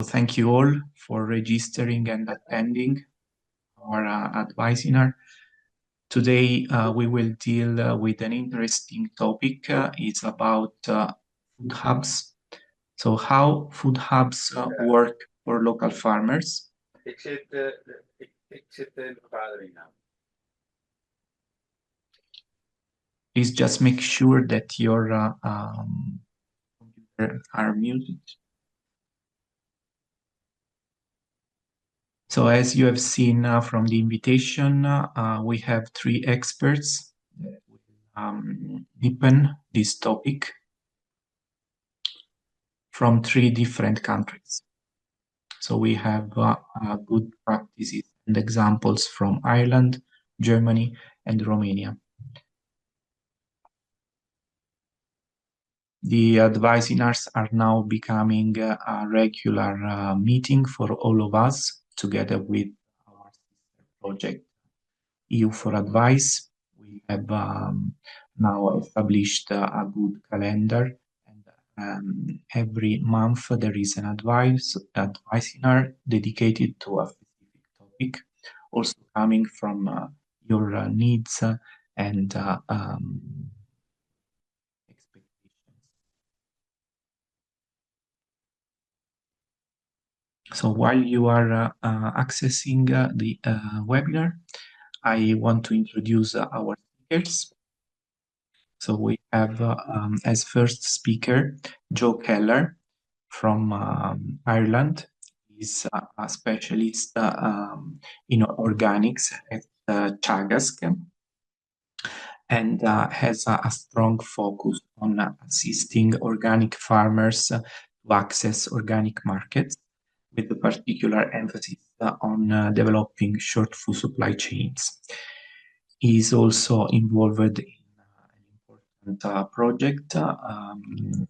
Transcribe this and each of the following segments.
Thank you all for registering and attending our Advisinar. Today we will deal with an interesting topic. It's about food hubs. So how food hubs work for local farmers. Please just make sure that your computer are muted. So as you have seen from the invitation, we have three experts that will deepen this topic from three different countries. So we have good practices and examples from Ireland, Germany, and Romania. The Advisinars are now becoming a regular meeting for all of us, together with our project EU for Advice. We have now established a good calendar, and every month there is an Advisinar dedicated to a specific topic, also coming from your needs and So while you are accessing the webinar, I want to introduce our speakers. So we have as first speaker, Joe Kelleher from Ireland. He's a specialist in organics at Teagasc and has a strong focus on assisting organic farmers to access organic markets, with a particular emphasis on developing short food supply chains. He is also involved in an important project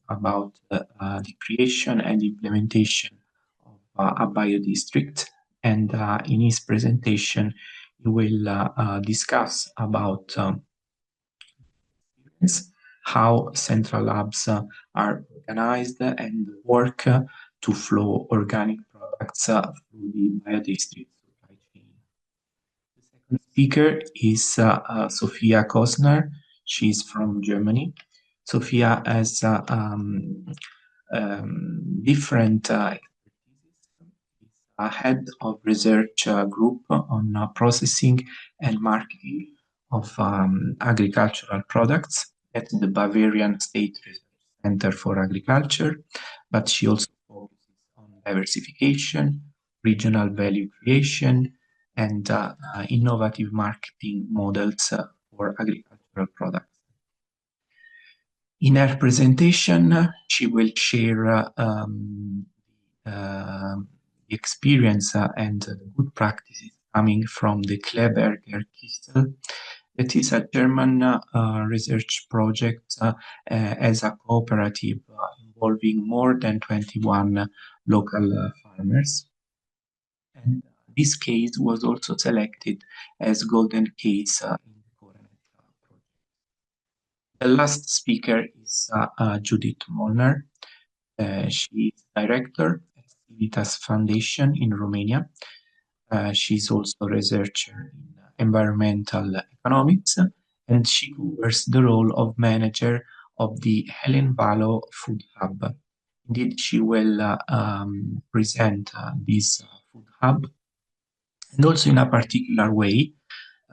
about the creation and implementation of a biodistrict. And in his presentation, he will discuss about how central labs are organized and work to flow organic products through the biodistrict supply chain. The second speaker is Sophia Goßner. She's from Germany. Sophia has different expertise. She's a head of research group on processing and marketing of agricultural products at the Bavarian State Research Center for Agriculture, but she also focuses on diversification, regional value creation, and innovative marketing models for agricultural products. In her presentation, she will share the experience and the good practices coming from the Kleeberger Kistl. That is a German research project as a cooperative involving more than 21 local farmers. And this case was also selected as golden case in the COREnet project. The last speaker is Judith Molnár. She is director at Judith Foundation in Romania. She's also a researcher in environmental economics, and she covers the role of manager of the Helyénvaló Food Hub. Indeed, she will present this food hub, and also in a particular way,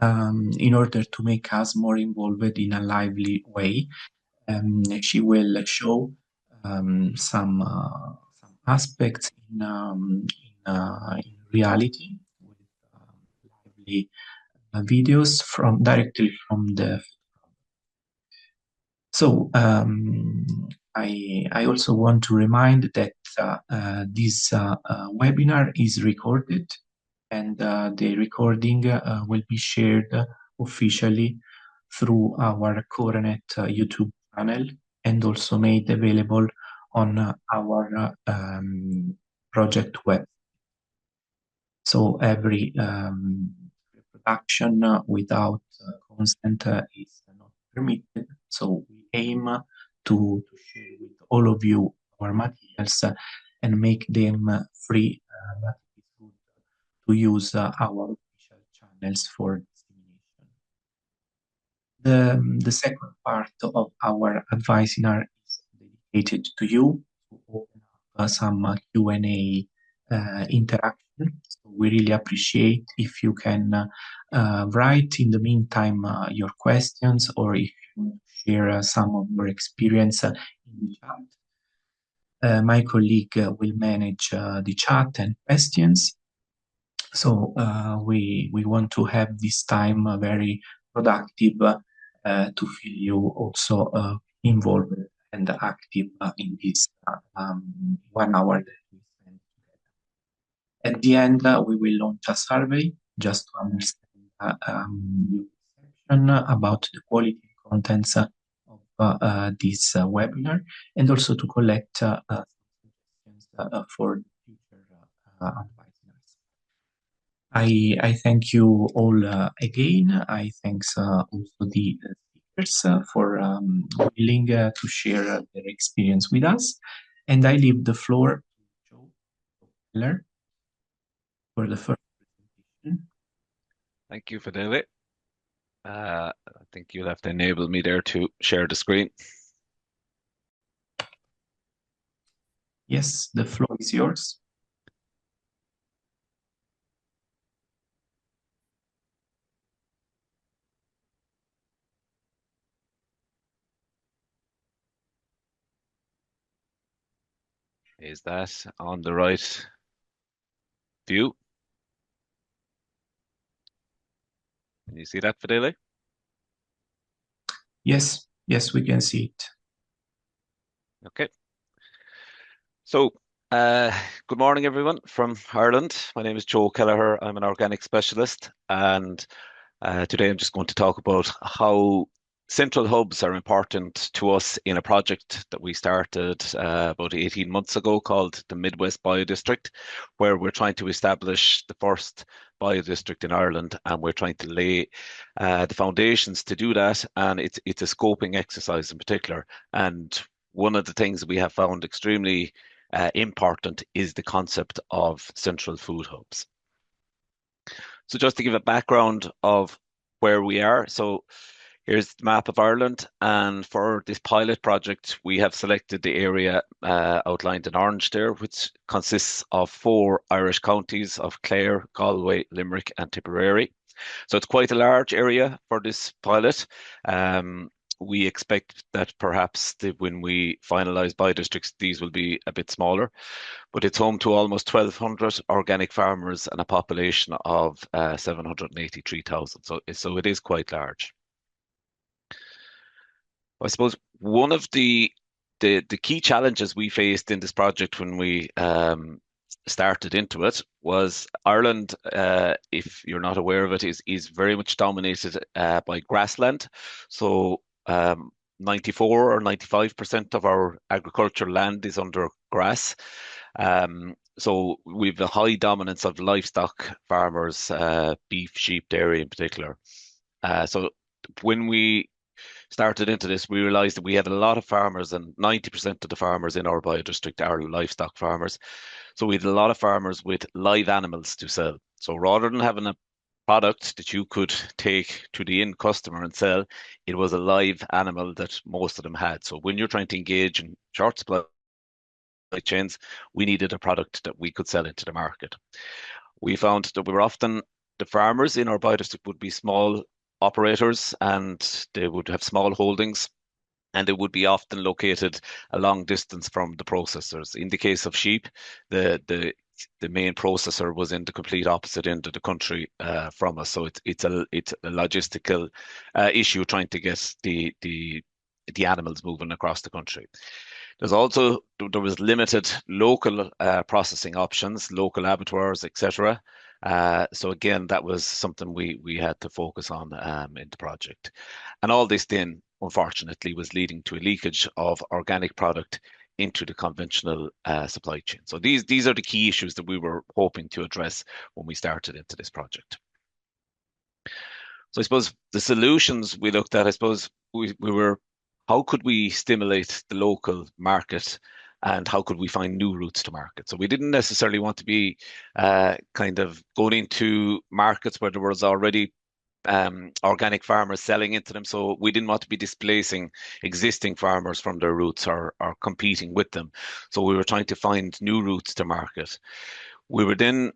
in order to make us more involved in a lively way. She will show some aspects in reality with lively videos directly from the. So I also want to remind that this webinar is recorded, and the recording will be shared officially through our COREnet YouTube channel, and also made available on our project web. So every reproduction without consent is not permitted. So we aim to share with all of you our materials and make them free, but it's good to use our official channels for dissemination. The second part of our Advisinar is dedicated to you to open up some Q&A interaction. So we really appreciate if you can write in the meantime your questions, or if you share some of your experience in the chat. My colleague will manage the chat and questions. So we want to have this time very productive to feel you also involved and active in this 1 hour that we spend together. At the end, we will launch a survey just to understand your perception about the quality and contents of this webinar, and also to collect suggestions for future advice. I thank you all again. I thanks also the speakers for willing to share their experience with us. And I leave the floor to Kelleher for the first presentation. Thank you, Fidele. I think you'll have to enable me there to share the screen. Yes, the floor is yours. Is that on the right view? Can you see that, Fidele? Yes, yes, we can see it. Okay. So, good morning, everyone from Ireland. My name is Joe Kelleher. I'm an organic specialist, and today I'm just going to talk about how central hubs are important to us in a project that we started about 18 months ago called the Midwest Biodistrict, where we're trying to establish the first biodistrict in Ireland, and we're trying to lay the foundations to do that. And it's a scoping exercise in particular. And one of the things that we have found extremely important is the concept of central food hubs. So just to give a background of where we are. So here's the map of Ireland, and for this pilot project, we have selected the area outlined in orange there, which consists of 4 Irish counties of Clare, Galway, Limerick, and Tipperary. So it's quite a large area for this pilot. We expect that perhaps when we finalise biodistricts, these will be a bit smaller, but it's home to almost 1,200 organic farmers and a population of 783,000. So it is quite large. I suppose one of the key challenges we faced in this project when we started into it was Ireland, if you're not aware of it, is very much dominated by grassland. So 94 or 95% of our agricultural land is under grass. So we've a high dominance of livestock farmers, beef, sheep, dairy in particular. So when we started into this, we realized that we had a lot of farmers, and 90% of the farmers in our biodistrict are livestock farmers. So we had a lot of farmers with live animals to sell. So rather than having a product that you could take to the end customer and sell, it was a live animal that most of them had. So when you're trying to engage in short supply chains, we needed a product that we could sell into the market. We found that we were often, the farmers in our biodistrict would be small operators, and they would have small holdings, and they would be often located a long distance from the processors. In the case of sheep, the main processor was in the complete opposite end of the country from us. So it's a logistical issue trying to get the animals moving across the country. There was limited local processing options, local abattoirs, etc. So again, that was something we had to focus on in the project. And all this then, unfortunately, was leading to a leakage of organic product into the conventional supply chain. So these are the key issues that we were hoping to address when we started into this project. So I suppose the solutions we looked at, I suppose we were, how could we stimulate the local market and how could we find new routes to market. So we didn't necessarily want to be kind of going into markets where there was already organic farmers selling into them. So we didn't want to be displacing existing farmers from their routes or competing with them. So we were trying to find new routes to market. We were then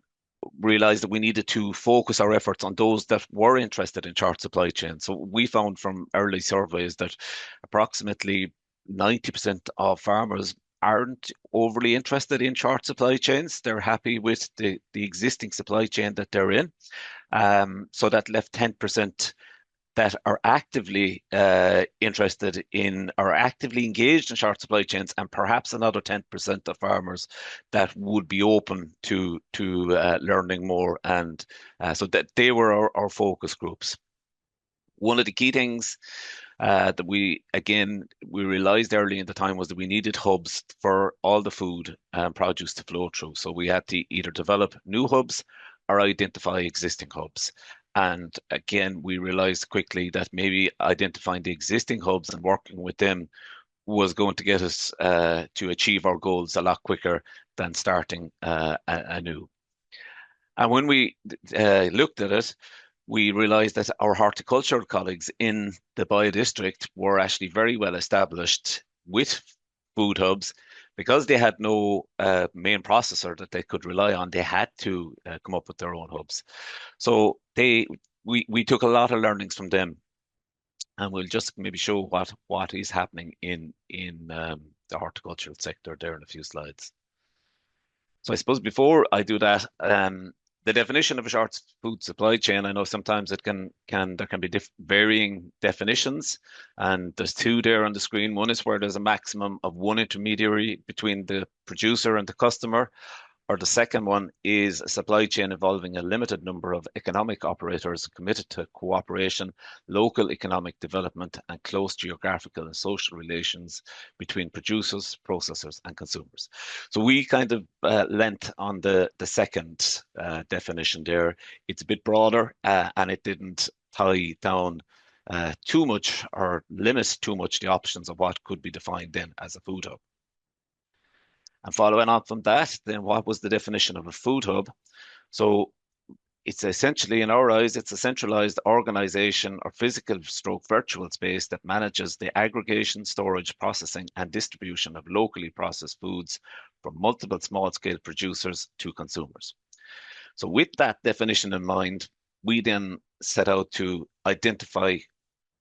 realized that we needed to focus our efforts on those that were interested in short supply chain. So we found from early surveys that approximately 90% of farmers aren't overly interested in short supply chains. They're happy with the existing supply chain that they're in. So that left 10% that are actively interested in or actively engaged in short supply chains, and perhaps another 10% of farmers that would be open to learning more. And so that they were our focus groups. One of the key things that we realized early in the time was that we needed hubs for all the food and produce to flow through. So we had to either develop new hubs or identify existing hubs. And again, we realized quickly that maybe identifying the existing hubs and working with them was going to get us to achieve our goals a lot quicker than starting anew. And when we looked at it, we realized that our horticultural colleagues in the bio district were actually very well established with food hubs. Because they had no main processor that they could rely on, they had to come up with their own hubs. So we took a lot of learnings from them, and we'll just maybe show what is happening in the horticultural sector there in a few slides. So I suppose before I do that, the definition of a short food supply chain, I know sometimes there can be varying definitions, and there's two there on the screen. One is where there's a maximum of one intermediary between the producer and the customer, or the second one is a supply chain involving a limited number of economic operators committed to cooperation, local economic development, and close geographical and social relations between producers, processors, and consumers. So we kind of lent on the second definition there. It's a bit broader, and it didn't tie down too much or limit too much the options of what could be defined then as a food hub. And following on from that, then what was the definition of a food hub? So it's essentially, in our eyes, it's a centralized organization or physical stroke virtual space that manages the aggregation, storage, processing, and distribution of locally processed foods from multiple small-scale producers to consumers. So with that definition in mind, we then set out to identify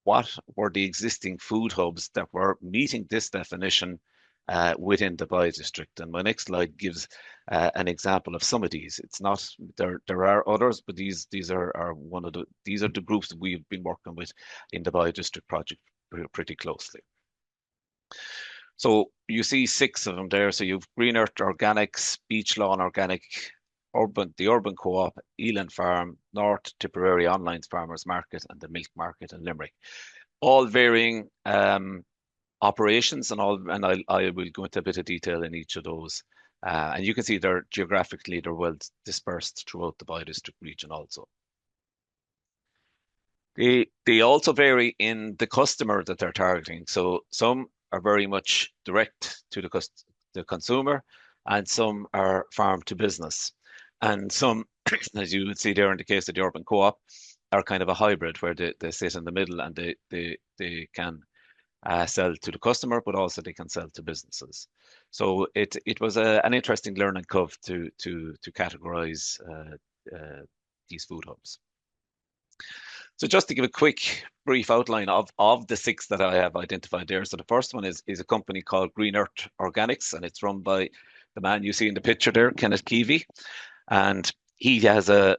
what were the existing food hubs that were meeting this definition within the bio district. And my next slide gives an example of some of these. It's not there are others, but these are the groups that we've been working with in the bio district project pretty closely. So you see 6 of them there. So you've Green Earth Organics, Beach Lawn Organic, the Urban Co-op, Eland Farm, North Tipperary Online Farmers Market, and the Milk Market in Limerick. All varying operations, and I will go into a bit of detail in each of those. And you can see they're geographically, they're well dispersed throughout the bio-district region also. They also vary in the customer that they're targeting. So some are very much direct to the consumer, and some are farm to business. And some, as you would see there in the case of the Urban Co-op, are kind of a hybrid where they sit in the middle and they can sell to the customer, but also they can sell to businesses. So it was an interesting learning curve to categorize these food hubs. So just to give a quick brief outline of the 6 that I have identified there. So the first one is a company called Green Earth Organics, and it's run by the man you see in the picture there, Kenneth Keevy. And he has a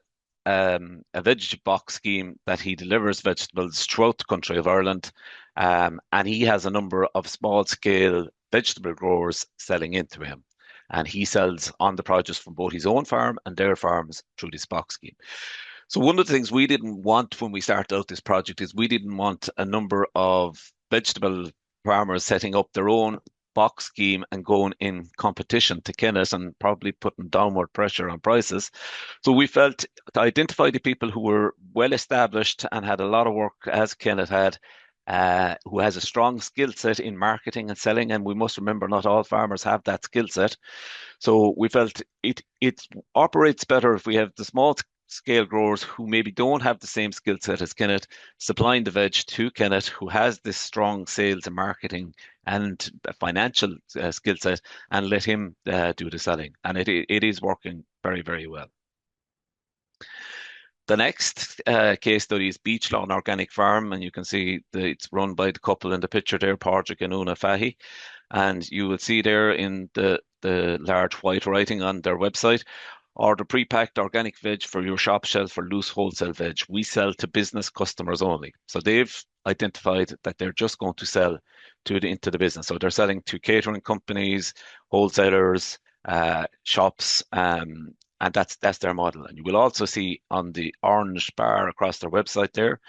vegetable box scheme that he delivers vegetables throughout the country of Ireland. And he has a number of small-scale vegetable growers selling into him. And he sells on the produce from both his own farm and their farms through this box scheme. So one of the things we didn't want when we started out this project is we didn't want a number of vegetable farmers setting up their own box scheme and going in competition to Kenneth and probably putting downward pressure on prices. So we felt to identify the people who were well established and had a lot of work as Kenneth had, who has a strong skill set in marketing and selling. And we must remember, not all farmers have that skill set. So we felt it operates better if we have the small scale growers who maybe don't have the same skill set as Kenneth, supplying the veg to Kenneth, who has this strong sales and marketing and financial skill set, and let him do the selling. And it is working very, very well. The next case study is Beach Lawn Organic Farm, and you can see it's run by the couple in the picture there, Padraig and Una Fahy. And you will see there in the large white writing on their website, order pre-packed organic veg for your shop shelf for loose wholesale veg. We sell to business customers only. So they've identified that they're just going to sell into the business. So they're selling to catering companies, wholesalers, shops, and that's their model. And you will also see on the orange bar across their website there,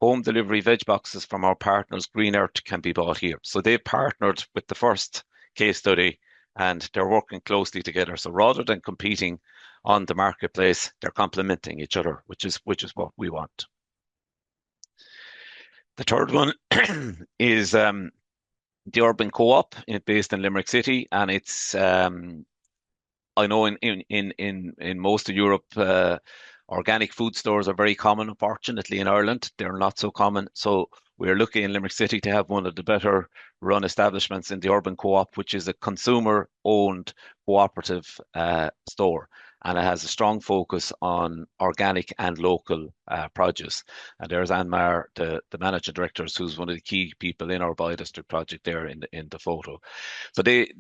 home delivery veg boxes from our partners Green Earth can be bought here. So they've partnered with the first case study, and they're working closely together. So rather than competing on the marketplace, they're complementing each other, which is what we want. The third one is the Urban Co-op based in Limerick City, and it's I know in most of Europe, organic food stores are very common. Unfortunately, in Ireland, they're not so common. So we're looking in Limerick City to have one of the better run establishments in the Urban Co-op, which is a consumer-owned cooperative store. And it has a strong focus on organic and local produce. And there's Anmar, the managing directors, who's one of the key people in our biodistrict project there in the photo. So they,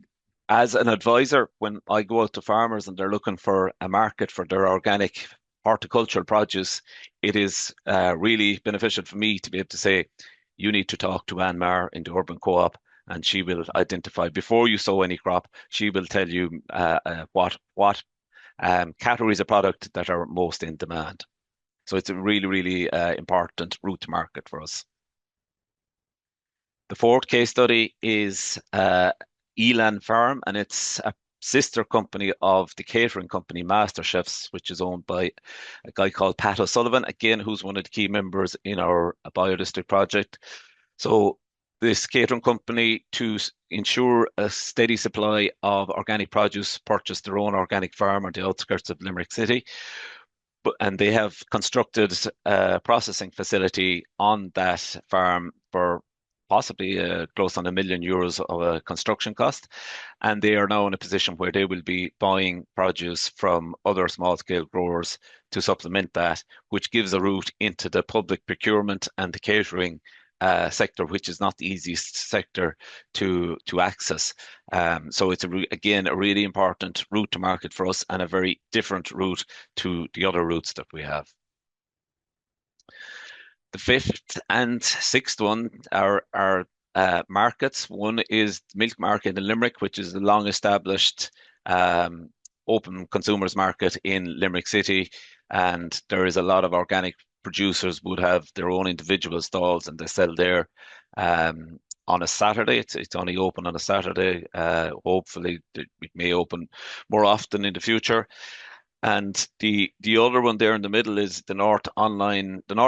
as an advisor, when I go out to farmers and they're looking for a market for their organic horticultural produce, it is really beneficial for me to be able to say, you need to talk to Anmar in the Urban Co-op, and she will identify before you sow any crop. She will tell you what categories of product that are most in demand. So it's a really, really important route to market for us. The fourth case study is Elan Farm, and it's a sister company of the catering company Master Chefs, which is owned by a guy called Pat O'Sullivan, again, who's one of the key members in our biodistrict project. So this catering company, to ensure a steady supply of organic produce, purchased their own organic farm on the outskirts of Limerick City. And they have constructed a processing facility on that farm for possibly close on €1 million of a construction cost. And they are now in a position where they will be buying produce from other small scale growers to supplement that, which gives a route into the public procurement and the catering sector, which is not the easiest sector to access. So it's again a really important route to market for us, and a very different route to the other routes that we have. The fifth and sixth one are markets. One is the milk market in Limerick, which is the long-established open consumers market in Limerick City, and there is a lot of organic producers would have their own individual stalls, and they sell there on a Saturday. It's only open on a Saturday. Hopefully, it may open more often in the future. And the other one there in the middle is the North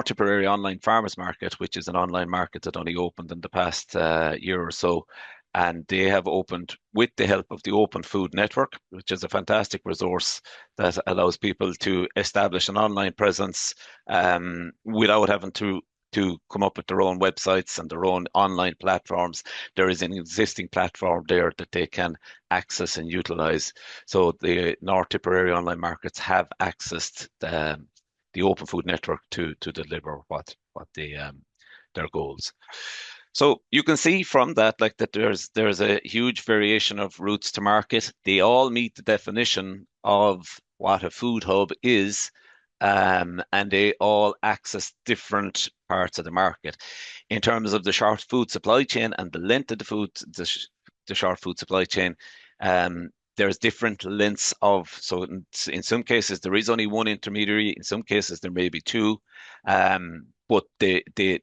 Tipperary Online Farmers Market, which is an online market that only opened in the past year or so. And they have opened with the help of the Open Food Network, which is a fantastic resource that allows people to establish an online presence without having to come up with their own websites and their own online platforms. There is an existing platform there that they can access and utilize. So the North Tipperary online markets have accessed the Open Food Network to deliver what their goals. So you can see from that, like, that there's a huge variation of routes to market. They all meet the definition of what a food hub is, and they all access different parts of the market. In terms of the short food supply chain and the length of the short food supply chain, there's different lengths of. So in some cases there is only one intermediary. In some cases there may be two, but there's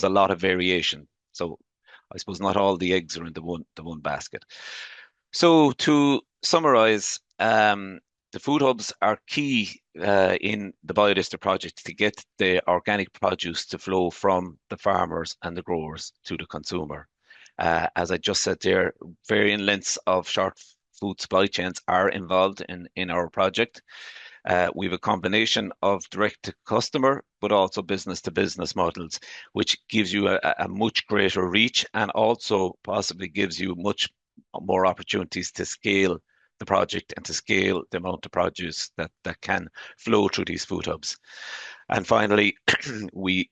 a lot of variation. So I suppose not all the eggs are in the one basket. So to summarize, the food hubs are key in the biodistrict project to get the organic produce to flow from the farmers and the growers to the consumer. As I just said there, varying lengths of short food supply chains are involved in our project. We have a combination of direct to customer, but also business to business models, which gives you a much greater reach and also possibly gives you much more opportunities to scale the project and to scale the amount of produce that can flow through these food hubs. And finally, we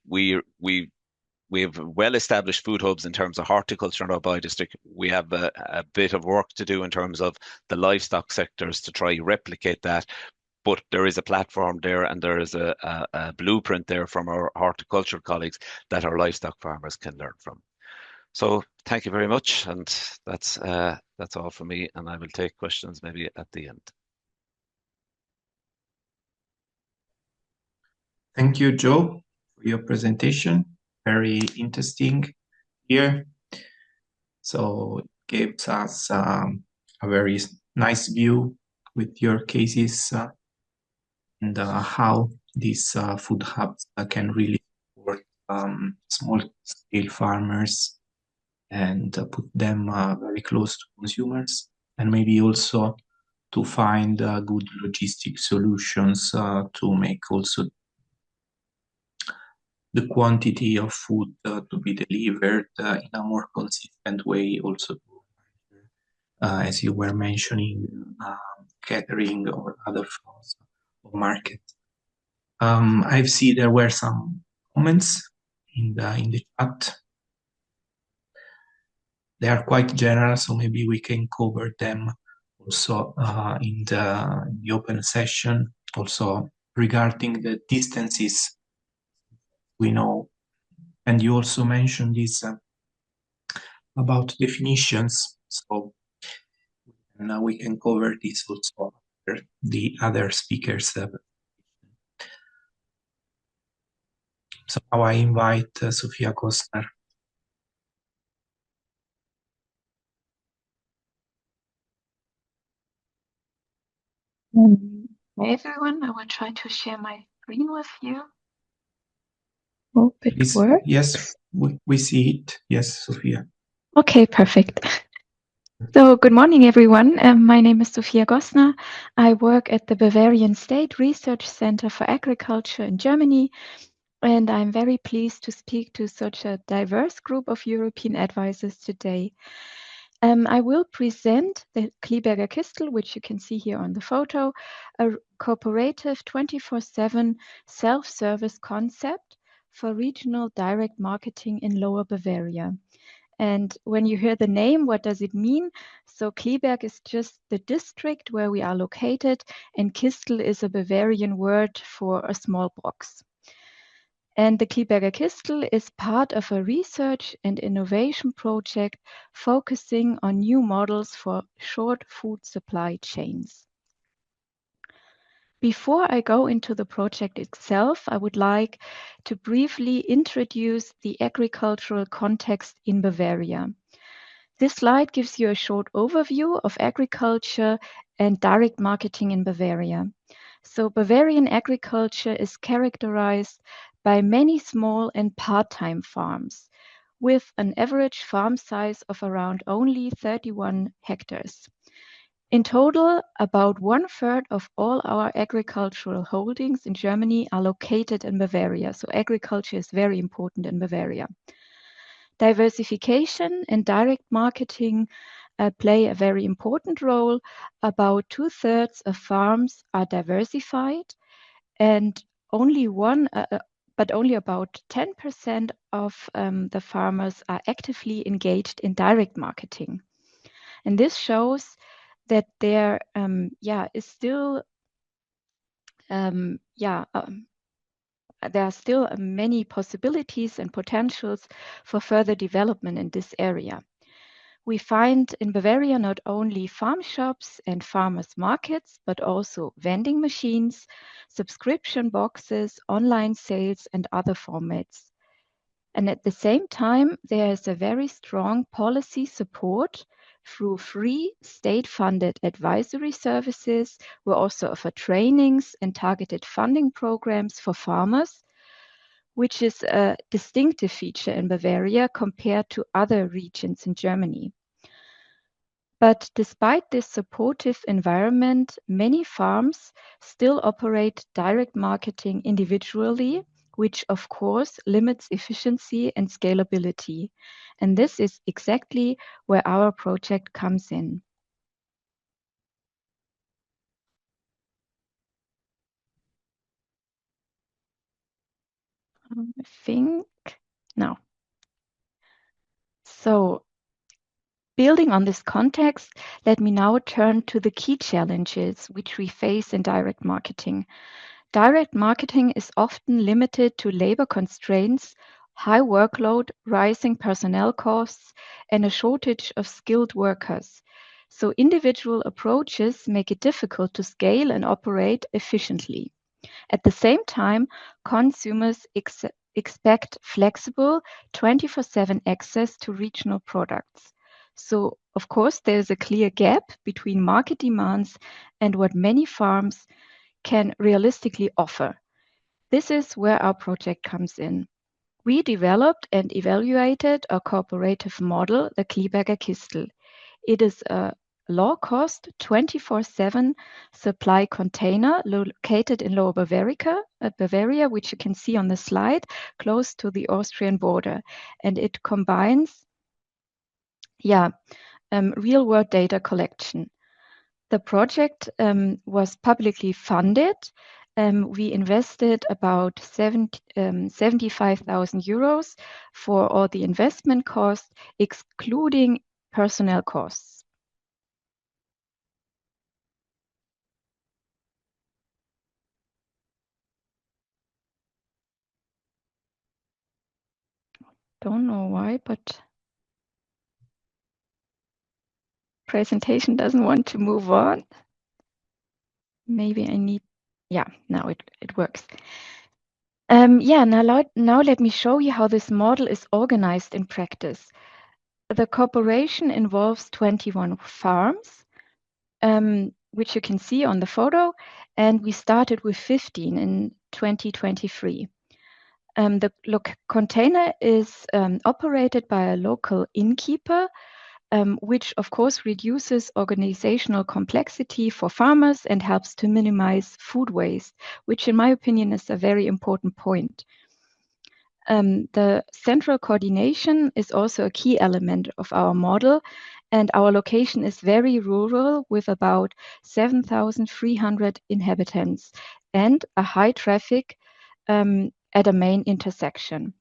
have well-established food hubs in terms of horticulture in our biodistrict. We have a bit of work to do in terms of the livestock sectors to try replicate that. But there is a platform there and there is a blueprint there from our horticultural colleagues that our livestock farmers can learn from. So thank you very much. And that's all from me. And I will take questions maybe at the end. Thank you, Joe, for your presentation. Very interesting here. So it gives us a very nice view with your cases and how these food hubs can really support small-scale farmers and put them very close to consumers, and maybe also to find good logistic solutions to make also the quantity of food to be delivered in a more consistent way, also as you were mentioning, catering or other forms of market. I see there were some comments in the chat. They are quite general, so maybe we can cover them also in the open session. Also regarding the distances, we know, and you also mentioned this about definitions. So now we can cover this also after the other speakers. So now I invite Sophia Goßner. Hey everyone, I will try to share my screen with you. Hope it works. Yes, we see it. Yes, Sophia. Okay, perfect. So good morning, everyone. My name is Sophia Goßner. I work at the Bavarian State Research Center for Agriculture in Germany, and I'm very pleased to speak to such a diverse group of European advisors today. I will present the Kleeberger Kistl, which you can see here on the photo, a cooperative 24/7 self-service concept for regional direct marketing in Lower Bavaria. And when you hear the name, what does it mean? So Kleeberg is just the district where we are located, and Kistl is a Bavarian word for a small box. And the Kleeberger Kistl is part of a research and innovation project focusing on new models for short food supply chains. Before I go into the project itself, I would like to briefly introduce the agricultural context in Bavaria. This slide gives you a short overview of agriculture and direct marketing in Bavaria. So Bavarian agriculture is characterized by many small and part-time farms, with an average farm size of around only 31 hectares. In total, about 1/3 of all our agricultural holdings in Germany are located in Bavaria. So agriculture is very important in Bavaria. Diversification and direct marketing play a very important role. About 2/3 of farms are diversified, and only about 10% of the farmers are actively engaged in direct marketing. And this shows that there are still many possibilities and potentials for further development in this area. We find in Bavaria not only farm shops and farmers markets, but also vending machines, subscription boxes, online sales, and other formats. And at the same time, there is a very strong policy support through free state-funded advisory services. We also offer trainings and targeted funding programs for farmers, which is a distinctive feature in Bavaria compared to other regions in Germany. But despite this supportive environment, many farms still operate direct marketing individually, which of course limits efficiency and scalability. And this is exactly where our project comes in. I think no. So, building on this context, let me now turn to the key challenges which we face in direct marketing. Direct marketing is often limited to labor constraints, high workload, rising personnel costs, and a shortage of skilled workers. So individual approaches make it difficult to scale and operate efficiently. At the same time, consumers expect flexible 24/7 access to regional products. So, of course, there's a clear gap between market demands and what many farms can realistically offer. This is where our project comes in. We developed and evaluated a cooperative model, the Kleeberger Kistl. It is a low-cost 24/7 supply container located in Lower Bavaria, which you can see on the slide, close to the Austrian border. And it combines real-world data collection. The project was publicly funded. We invested about 75,000 euros for all the investment costs, excluding personnel costs. Don't know why, but presentation doesn't want to move on. Maybe I need, now it works. Now let me show you how this model is organized in practice. The cooperation involves 21 farms, which you can see on the photo, and we started with 15 in 2023. The container is operated by a local innkeeper, which of course reduces organizational complexity for farmers and helps to minimize food waste, which in my opinion is a very important point. The central coordination is also a key element of our model, and our location is very rural with about 7,300 inhabitants and a high traffic at a main intersection.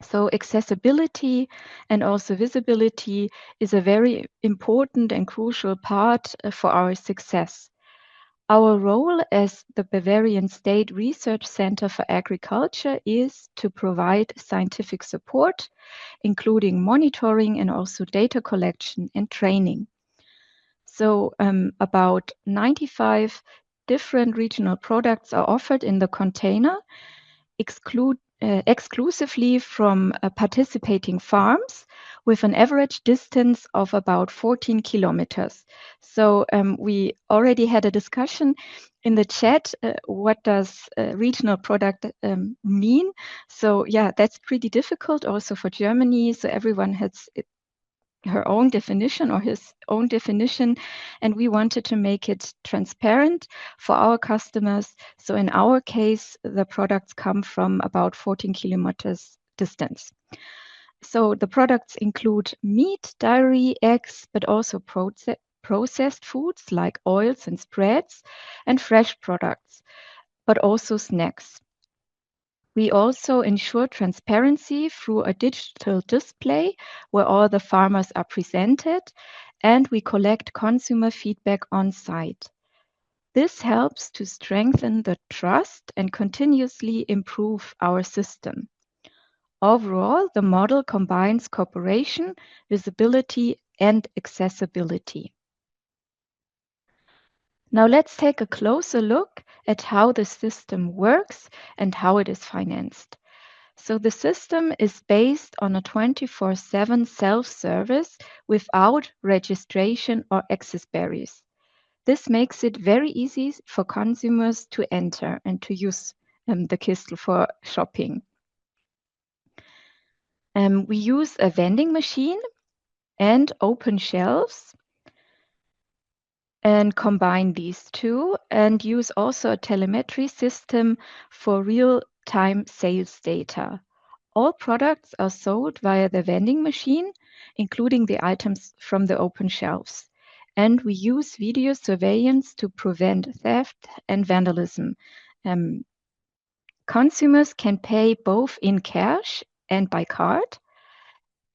So accessibility and also visibility is a very important and crucial part for our success. Our role as the Bavarian State Research Center for Agriculture is to provide scientific support, including monitoring and also data collection and training. So about 95 different regional products are offered in the container, exclusively from participating farms with an average distance of about 14 kilometers. So we already had a discussion in the chat. What does regional product mean? So that's pretty difficult also for Germany. So everyone has her own definition or his own definition, and we wanted to make it transparent for our customers. So in our case, the products come from about 14 kilometers distance. So the products include meat, dairy, eggs, but also processed foods like oils and spreads, and fresh products, but also snacks. We also ensure transparency through a digital display where all the farmers are presented, and we collect consumer feedback on site. This helps to strengthen the trust and continuously improve our system. Overall, the model combines cooperation, visibility, and accessibility. Now let's take a closer look at how the system works and how it is financed. So the system is based on a 24/7 self-service without registration or access barriers. This makes it very easy for consumers to enter and to use the Kistl for shopping. We use a vending machine and open shelves and combine these two, and use also a telemetry system for real-time sales data. All products are sold via the vending machine, including the items from the open shelves. And we use video surveillance to prevent theft and vandalism. Consumers can pay both in cash and by card.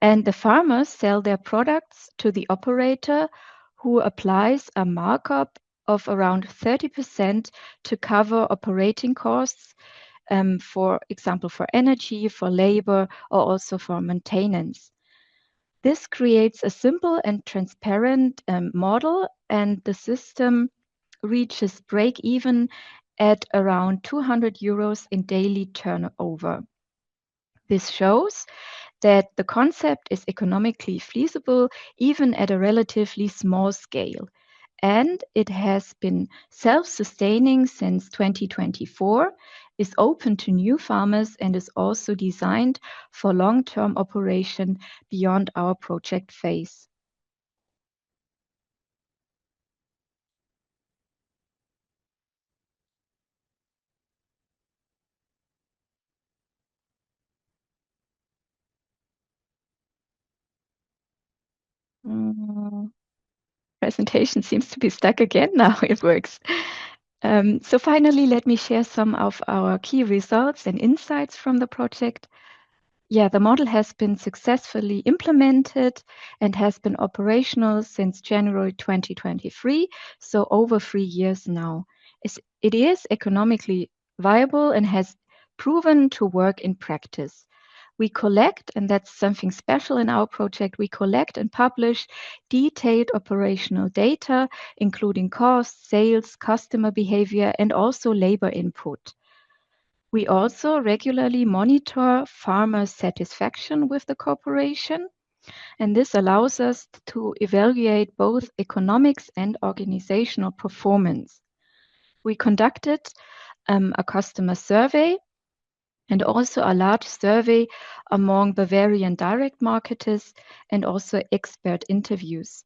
And the farmers sell their products to the operator, who applies a markup of around 30% to cover operating costs, for example, for energy, for labor, or also for maintenance. This creates a simple and transparent model, and the system reaches break even at around 200 euros in daily turnover. This shows that the concept is economically feasible even at a relatively small scale. And it has been self-sustaining since 2024, is open to new farmers, and is also designed for long-term operation beyond our project phase. Presentation seems to be stuck again. Now it works. So finally, let me share some of our key results and insights from the project. Yeah, the model has been successfully implemented and has been operational since January 2023, so over 3 years now. It is economically viable and has proven to work in practice. We collect, and that's something special in our project, we collect and publish detailed operational data, including costs, sales, customer behavior, and also labor input. We also regularly monitor farmer satisfaction with the cooperation, and this allows us to evaluate both economics and organizational performance. We conducted a customer survey and also a large survey among Bavarian direct marketers and also expert interviews.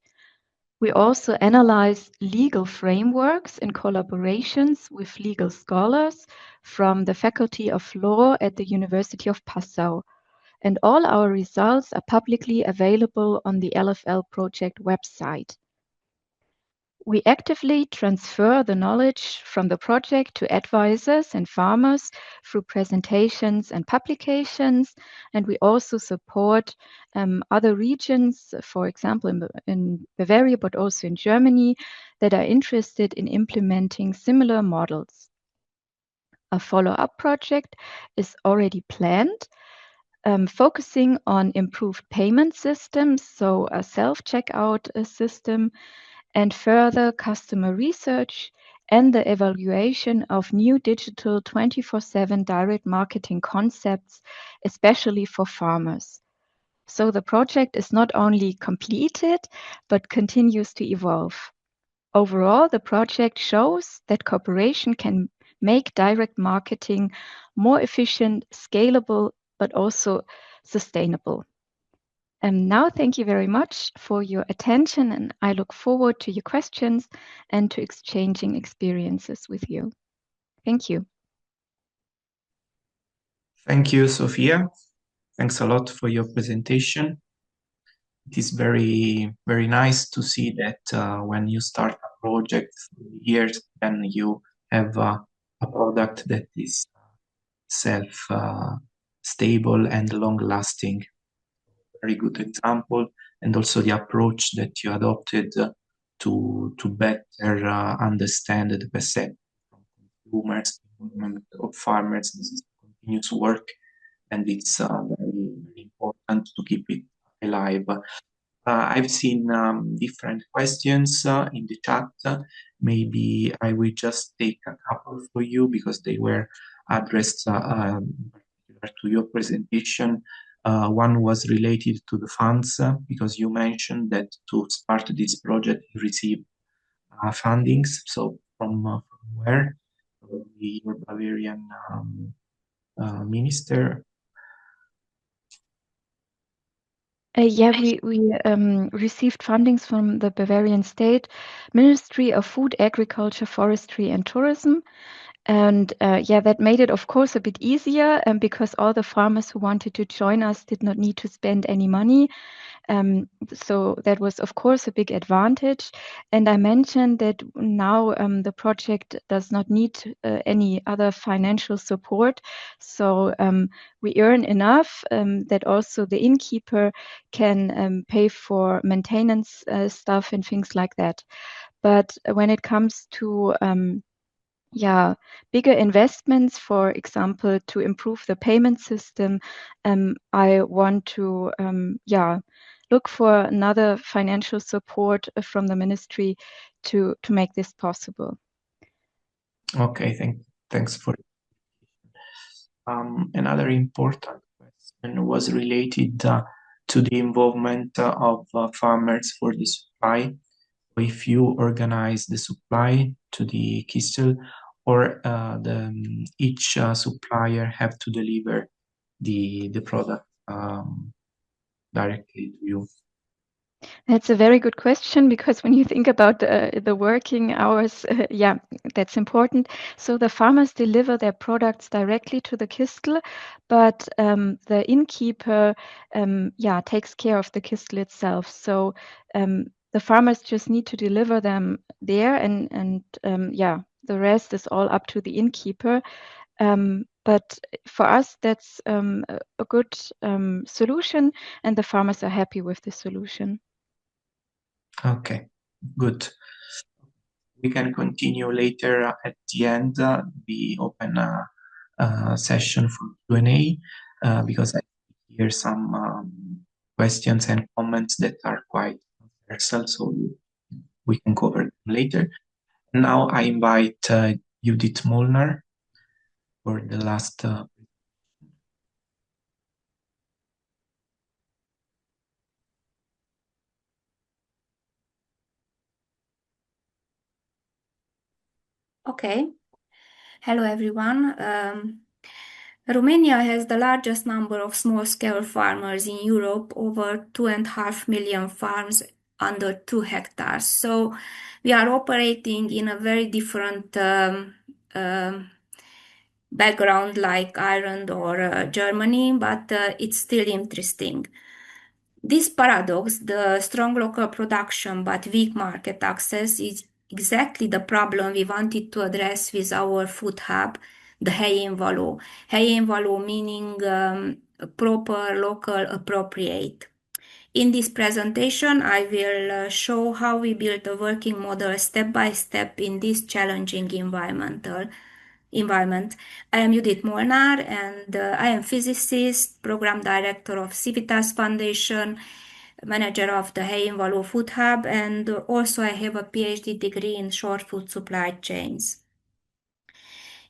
We also analyze legal frameworks in collaborations with legal scholars from the Faculty of Law at the University of Passau. And all our results are publicly available on the LFL project website. We actively transfer the knowledge from the project to advisors and farmers through presentations and publications, and we also support other regions, for example, in Bavaria, but also in Germany, that are interested in implementing similar models. A follow-up project is already planned, focusing on improved payment systems, so a self-checkout system, and further customer research and the evaluation of new digital 24/7 direct marketing concepts, especially for farmers. So the project is not only completed, but continues to evolve. Overall, the project shows that cooperation can make direct marketing more efficient, scalable, but also sustainable. And now, thank you very much for your attention, and I look forward to your questions and to exchanging experiences with you. Thank you. Thank you, Sophia. Thanks a lot for your presentation. It is very, very nice to see that when you start a project for years, then you have a product that is self-stable and long-lasting. Very good example, and also the approach that you adopted to better understand the perception from consumers, of farmers. This is continuous work, and it's very, very important to keep it alive. I've seen different questions in the chat. Maybe I will just take a couple for you because they were addressed in particular to your presentation. One was related to the funds, because you mentioned that to start this project, you received fundings. So from where? Your Bavarian minister. Yeah, we received fundings from the Bavarian State Ministry of Food, Agriculture, Forestry and Tourism. And yeah, that made it, of course, a bit easier because all the farmers who wanted to join us did not need to spend any money. So that was, of course, a big advantage. And I mentioned that now the project does not need any other financial support. So we earn enough that also the innkeeper can pay for maintenance stuff and things like that. But when it comes to bigger investments, for example, to improve the payment system, I want to look for another financial support from the ministry to make this possible. Okay, thanks for another important question was related to the involvement of farmers for the supply. If you organize the supply to the Kistl, or each supplier have to deliver the product directly to you? That's a very good question, because when you think about the working hours, that's important. So the farmers deliver their products directly to the Kistl, but the innkeeper takes care of the Kistl itself. So the farmers just need to deliver them there, and the rest is all up to the innkeeper. But for us, that's a good solution, and the farmers are happy with the solution. Okay, good. We can continue later at the end. We open a session for Q&A because I hear some questions and comments that are quite universal, so we can cover them later. Now I invite Judith Molnár for the last. Okay. Hello, everyone. Romania has the largest number of small-scale farmers in Europe, over 2.5 million farms under 2 hectares. So we are operating in a very different background like Ireland or Germany, but it's still interesting. This paradox, the strong local production but weak market access, is exactly the problem we wanted to address with our food hub, the Helyénvaló. Helyénvaló meaning proper, local, appropriate. In this presentation, I will show how we built a working model step by step in this challenging environment. I am Judith Molnár, and I am physicist, program director of Civitas Foundation, manager of the Helyénvaló Food Hub, and also I have a PhD degree in short food supply chains.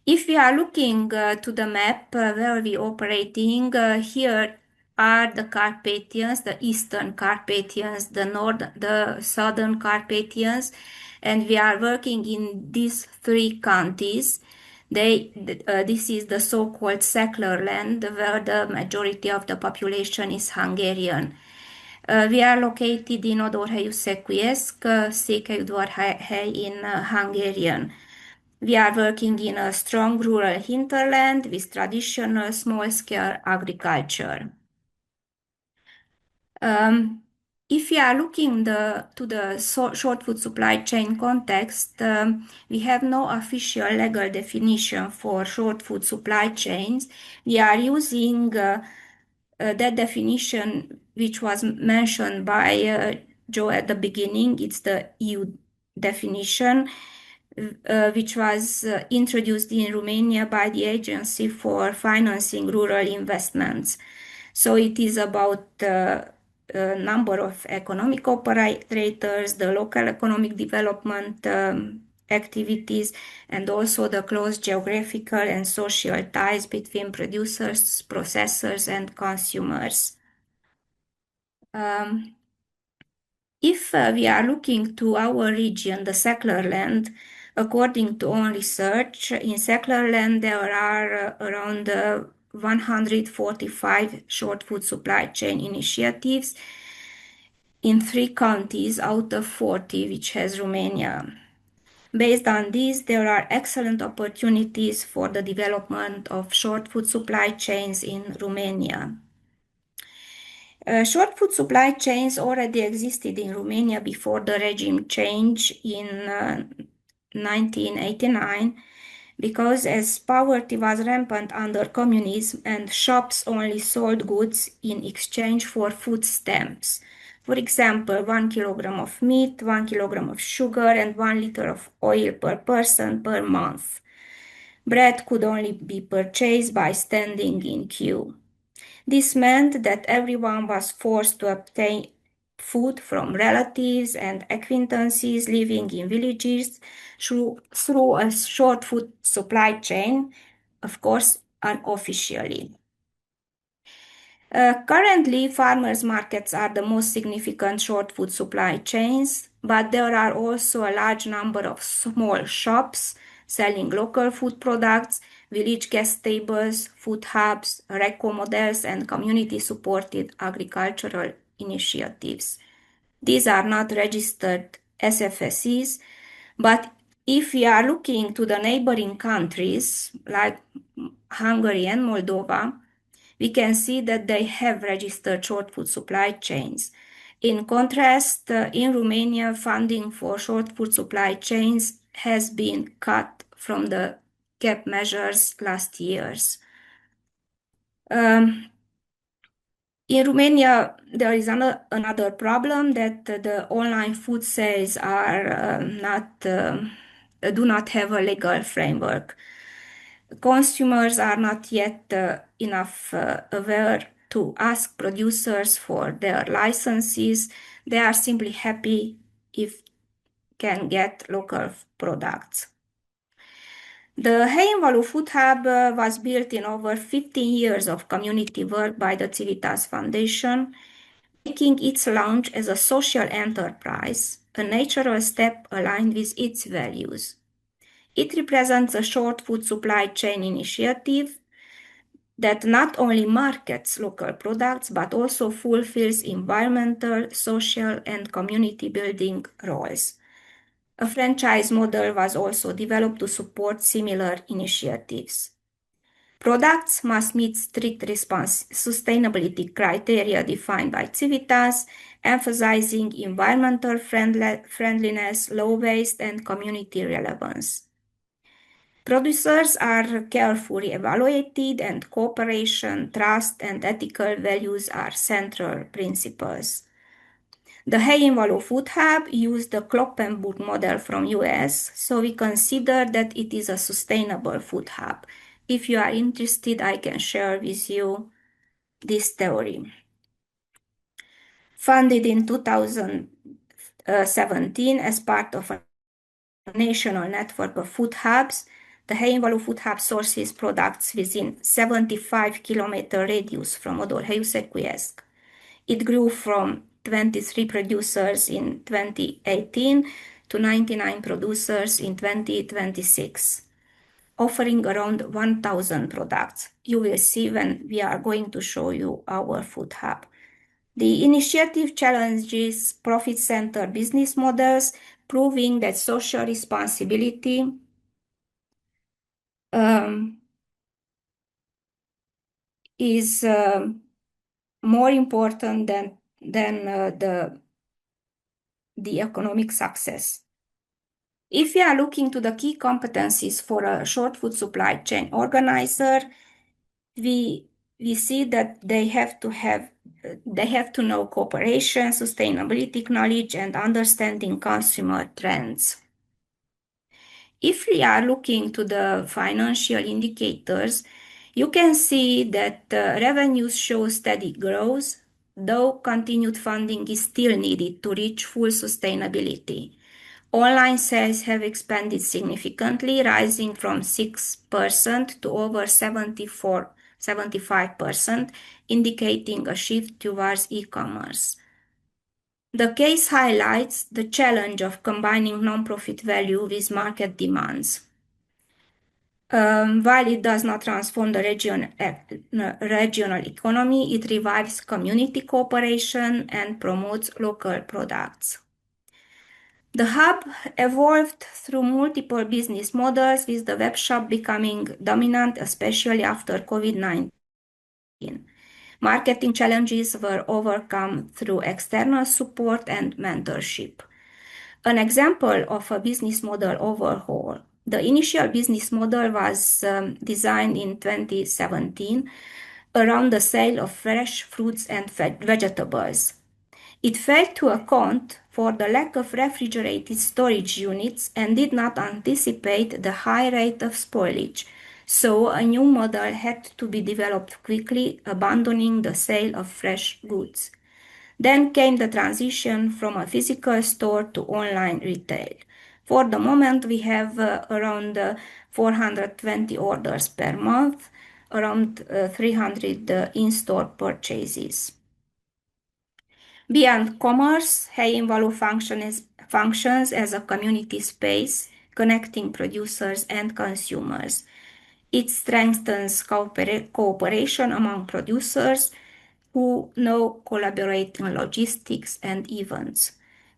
If we are looking to the map where we are operating, here are the Carpathians, the Eastern Carpathians, the Southern Carpathians, and we are working in these 3 counties. This is the so-called secular land, where the majority of the population is Hungarian. We are located in Odorhelyű-Székelyek, Székelyudvarhely in Hungarian. We are working in a strong rural hinterland with traditional small-scale agriculture. If we are looking to the short food supply chain context, we have no official legal definition for short food supply chains. We are using that definition, which was mentioned by Joe at the beginning. It's the EU definition, which was introduced in Romania by the Agency for Financing Rural Investments. So it is about number of economic operators, the local economic development activities, and also the close geographical and social ties between producers, processors, and consumers. If we are looking to our region, the secular land, according to own research, in secular land there are around 145 short food supply chain initiatives in 3 counties out of 40, which has Romania. Based on this, there are excellent opportunities for the development of short food supply chains in Romania. Short food supply chains already existed in Romania before the regime change in 1989, because as poverty was rampant under communism and shops only sold goods in exchange for food stamps. For example, 1 kilogram of meat, 1 kilogram of sugar, and 1 liter of oil per person per month. Bread could only be purchased by standing in queue. This meant that everyone was forced to obtain food from relatives and acquaintances living in villages through a short food supply chain, of course, unofficially. Currently, farmers' markets are the most significant short food supply chains, but there are also a large number of small shops selling local food products, village guest tables, food hubs, RECO models, and community-supported agricultural initiatives. These are not registered SFSEs, but if we are looking to the neighboring countries like Hungary and Moldova, we can see that they have registered short food supply chains. In contrast, in Romania, funding for short food supply chains has been cut from the CAP measures last years. In Romania, there is another problem that the online food sales are do not have a legal framework. Consumers are not yet enough aware to ask producers for their licenses. They are simply happy if can get local products. The Helyénvaló Food Hub was built in over 15 years of community work by the Civitas Foundation, making its launch as a social enterprise a natural step aligned with its values. It represents a short food supply chain initiative that not only markets local products, but also fulfills environmental, social, and community building roles. A franchise model was also developed to support similar initiatives. Products must meet strict sustainability criteria defined by Civitas, emphasizing environmental friendliness, low waste, and community relevance. Producers are carefully evaluated, and cooperation, trust, and ethical values are central principles. The Helyénvaló Food Hub used the Kloppenburg model from US, so we consider that it is a sustainable food hub. If you are interested, I can share with you this theory. Funded in 2017 as part of a national network of food hubs, the Helyénvaló Food Hub sources products within 75-kilometer radius from Odorhelyű-Székelyhelyesc. It grew from 23 producers in 2018 to 99 producers in 2026, offering around 1,000 products. You will see when we are going to show you our food hub. The initiative challenges profit-centered business models, proving that social responsibility is more important than the economic success. If we are looking to the key competencies for a short food supply chain organizer, we see that they have to know cooperation, sustainability knowledge, and understanding consumer trends. If we are looking to the financial indicators, you can see that revenues show steady growth, though continued funding is still needed to reach full sustainability. Online sales have expanded significantly, rising from 6% to over 75%, indicating a shift towards e-commerce. The case highlights the challenge of combining non-profit value with market demands. While it does not transform the regional economy, it revives community cooperation and promotes local products. The hub evolved through multiple business models, with the webshop becoming dominant, especially after COVID-19. Marketing challenges were overcome through external support and mentorship. An example of a business model overhaul. The initial business model was designed in 2017 around the sale of fresh fruits and vegetables. It failed to account for the lack of refrigerated storage units and did not anticipate the high rate of spoilage, so a new model had to be developed quickly, abandoning the sale of fresh goods. Then came the transition from a physical store to online retail. For the moment, we have around 420 orders per month, around 300 in-store purchases. Beyond commerce, Helyénvaló functions as a community space, connecting producers and consumers. It strengthens cooperation among producers who now collaborate in logistics and events.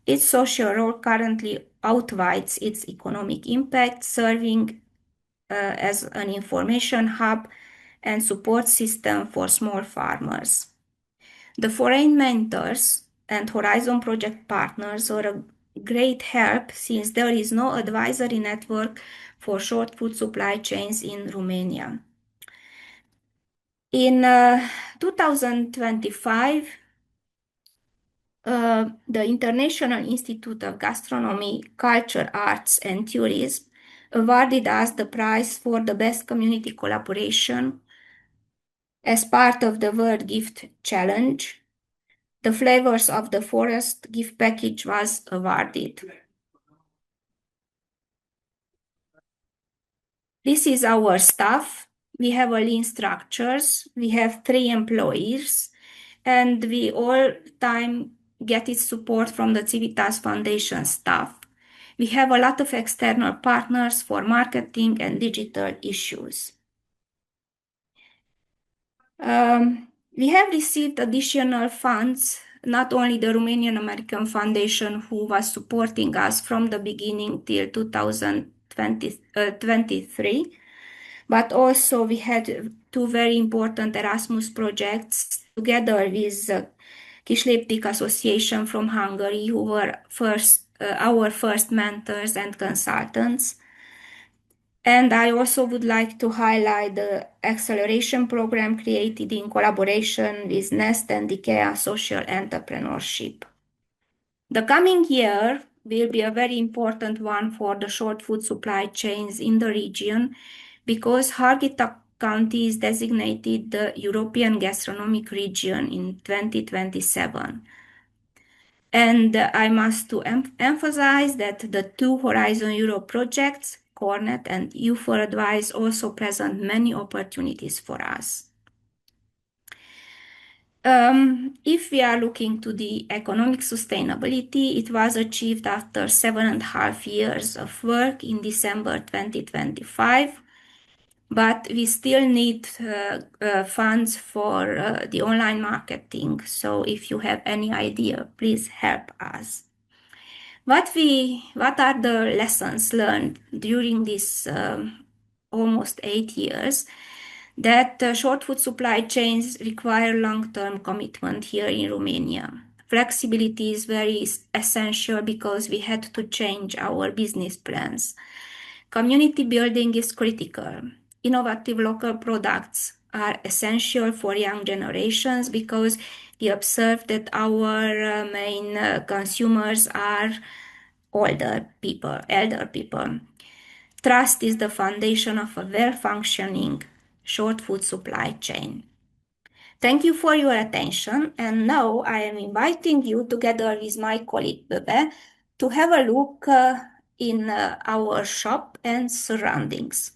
Its social role currently outweighs its economic impact, serving as an information hub and support system for small farmers. The foreign mentors and Horizon project partners are a great help, since there is no advisory network for short food supply chains in Romania. In 2025, the International Institute of Gastronomy, Culture, Arts and Tourism awarded us the prize for the best community collaboration as part of the World Gift Challenge. The Flavors of the Forest gift package was awarded. This is our staff. We have a lean structures. We have 3 employees, and we all time get its support from the Civitas Foundation staff. We have a lot of external partners for marketing and digital issues. We have received additional funds, not only the Romanian American Foundation, who was supporting us from the beginning till 2023, but also we had 2 very important Erasmus projects together with Kistl Association from Hungary, who were our first mentors and consultants. And I also would like to highlight the acceleration program created in collaboration with Nest and IKEA Social Entrepreneurship. The coming year will be a very important one for the short food supply chains in the region, because Harghita County is designated the European Gastronomic Region in 2027. And I must emphasize that the 2 Horizon Europe projects, COREnet and EU4Advice, also present many opportunities for us. If we are looking to the economic sustainability, it was achieved after 7.5 years of work in December 2025, but we still need funds for the online marketing. So if you have any idea, please help us. What are the lessons learned during this almost 8 years? That short food supply chains require long-term commitment here in Romania. Flexibility is very essential because we had to change our business plans. Community building is critical. Innovative local products are essential for young generations, because we observe that our main consumers are elder people. Trust is the foundation of a well-functioning short food supply chain. Thank you for your attention, and now I am inviting you, together with my colleague Bebe, to have a look in our shop and surroundings.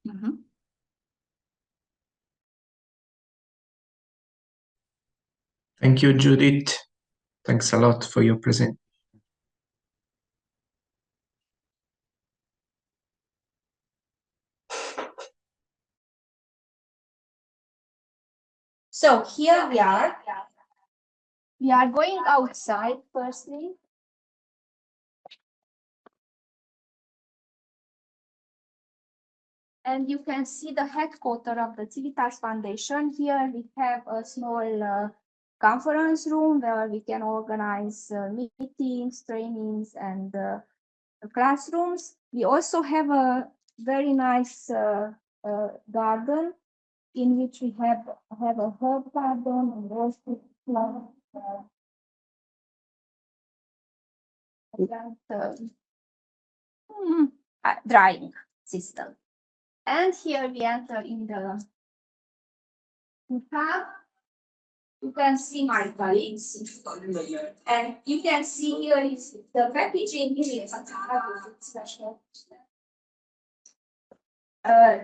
Mm-hmm. Thank you, Judith. Thanks a lot for your presentation. So here we are. We are going outside firstly. And you can see the headquarters of the Teagasc Foundation. Here we have a small conference room where we can organize meetings, trainings, and classrooms. We also have a very nice garden in which we have a herb garden and also drying system. And here we enter in the hub. You can see my colleagues, and you can see here is the packaging. Special.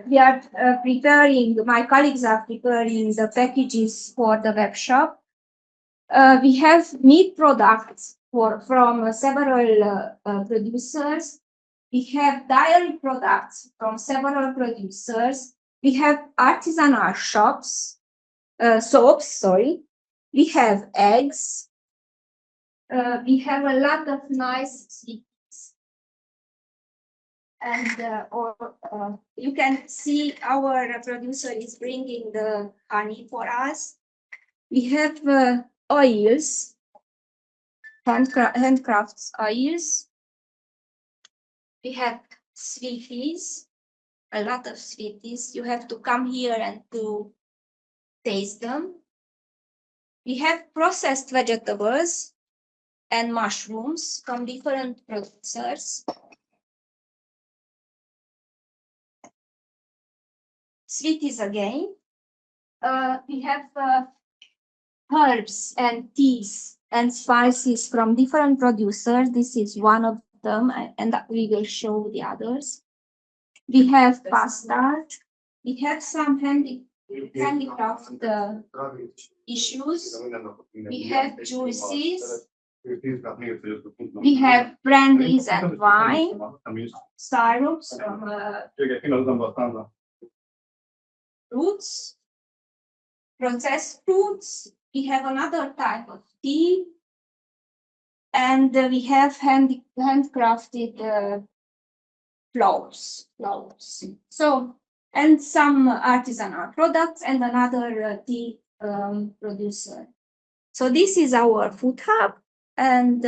We are preparing. My colleagues are preparing the packages for the web shop. We have meat products from several producers. We have dairy products from several producers. We have artisanal shops, soaps, sorry. We have eggs. We have a lot of nice sweets. And you can see our producer is bringing the honey for us. We have oils, handcrafts oils. We have sweeties, a lot of sweeties. You have to come here and to taste them. We have processed vegetables and mushrooms from different producers. Sweeties again. We have herbs and teas and spices from different producers. This is one of them, and we will show the others. We have pasta. We have some handicraft issues. We have juices. We have brandies and wine, syrups from fruits, processed fruits. We have another type of tea, and we have handcrafted flours. So, and some artisanal products and another tea producer. So this is our food hub, and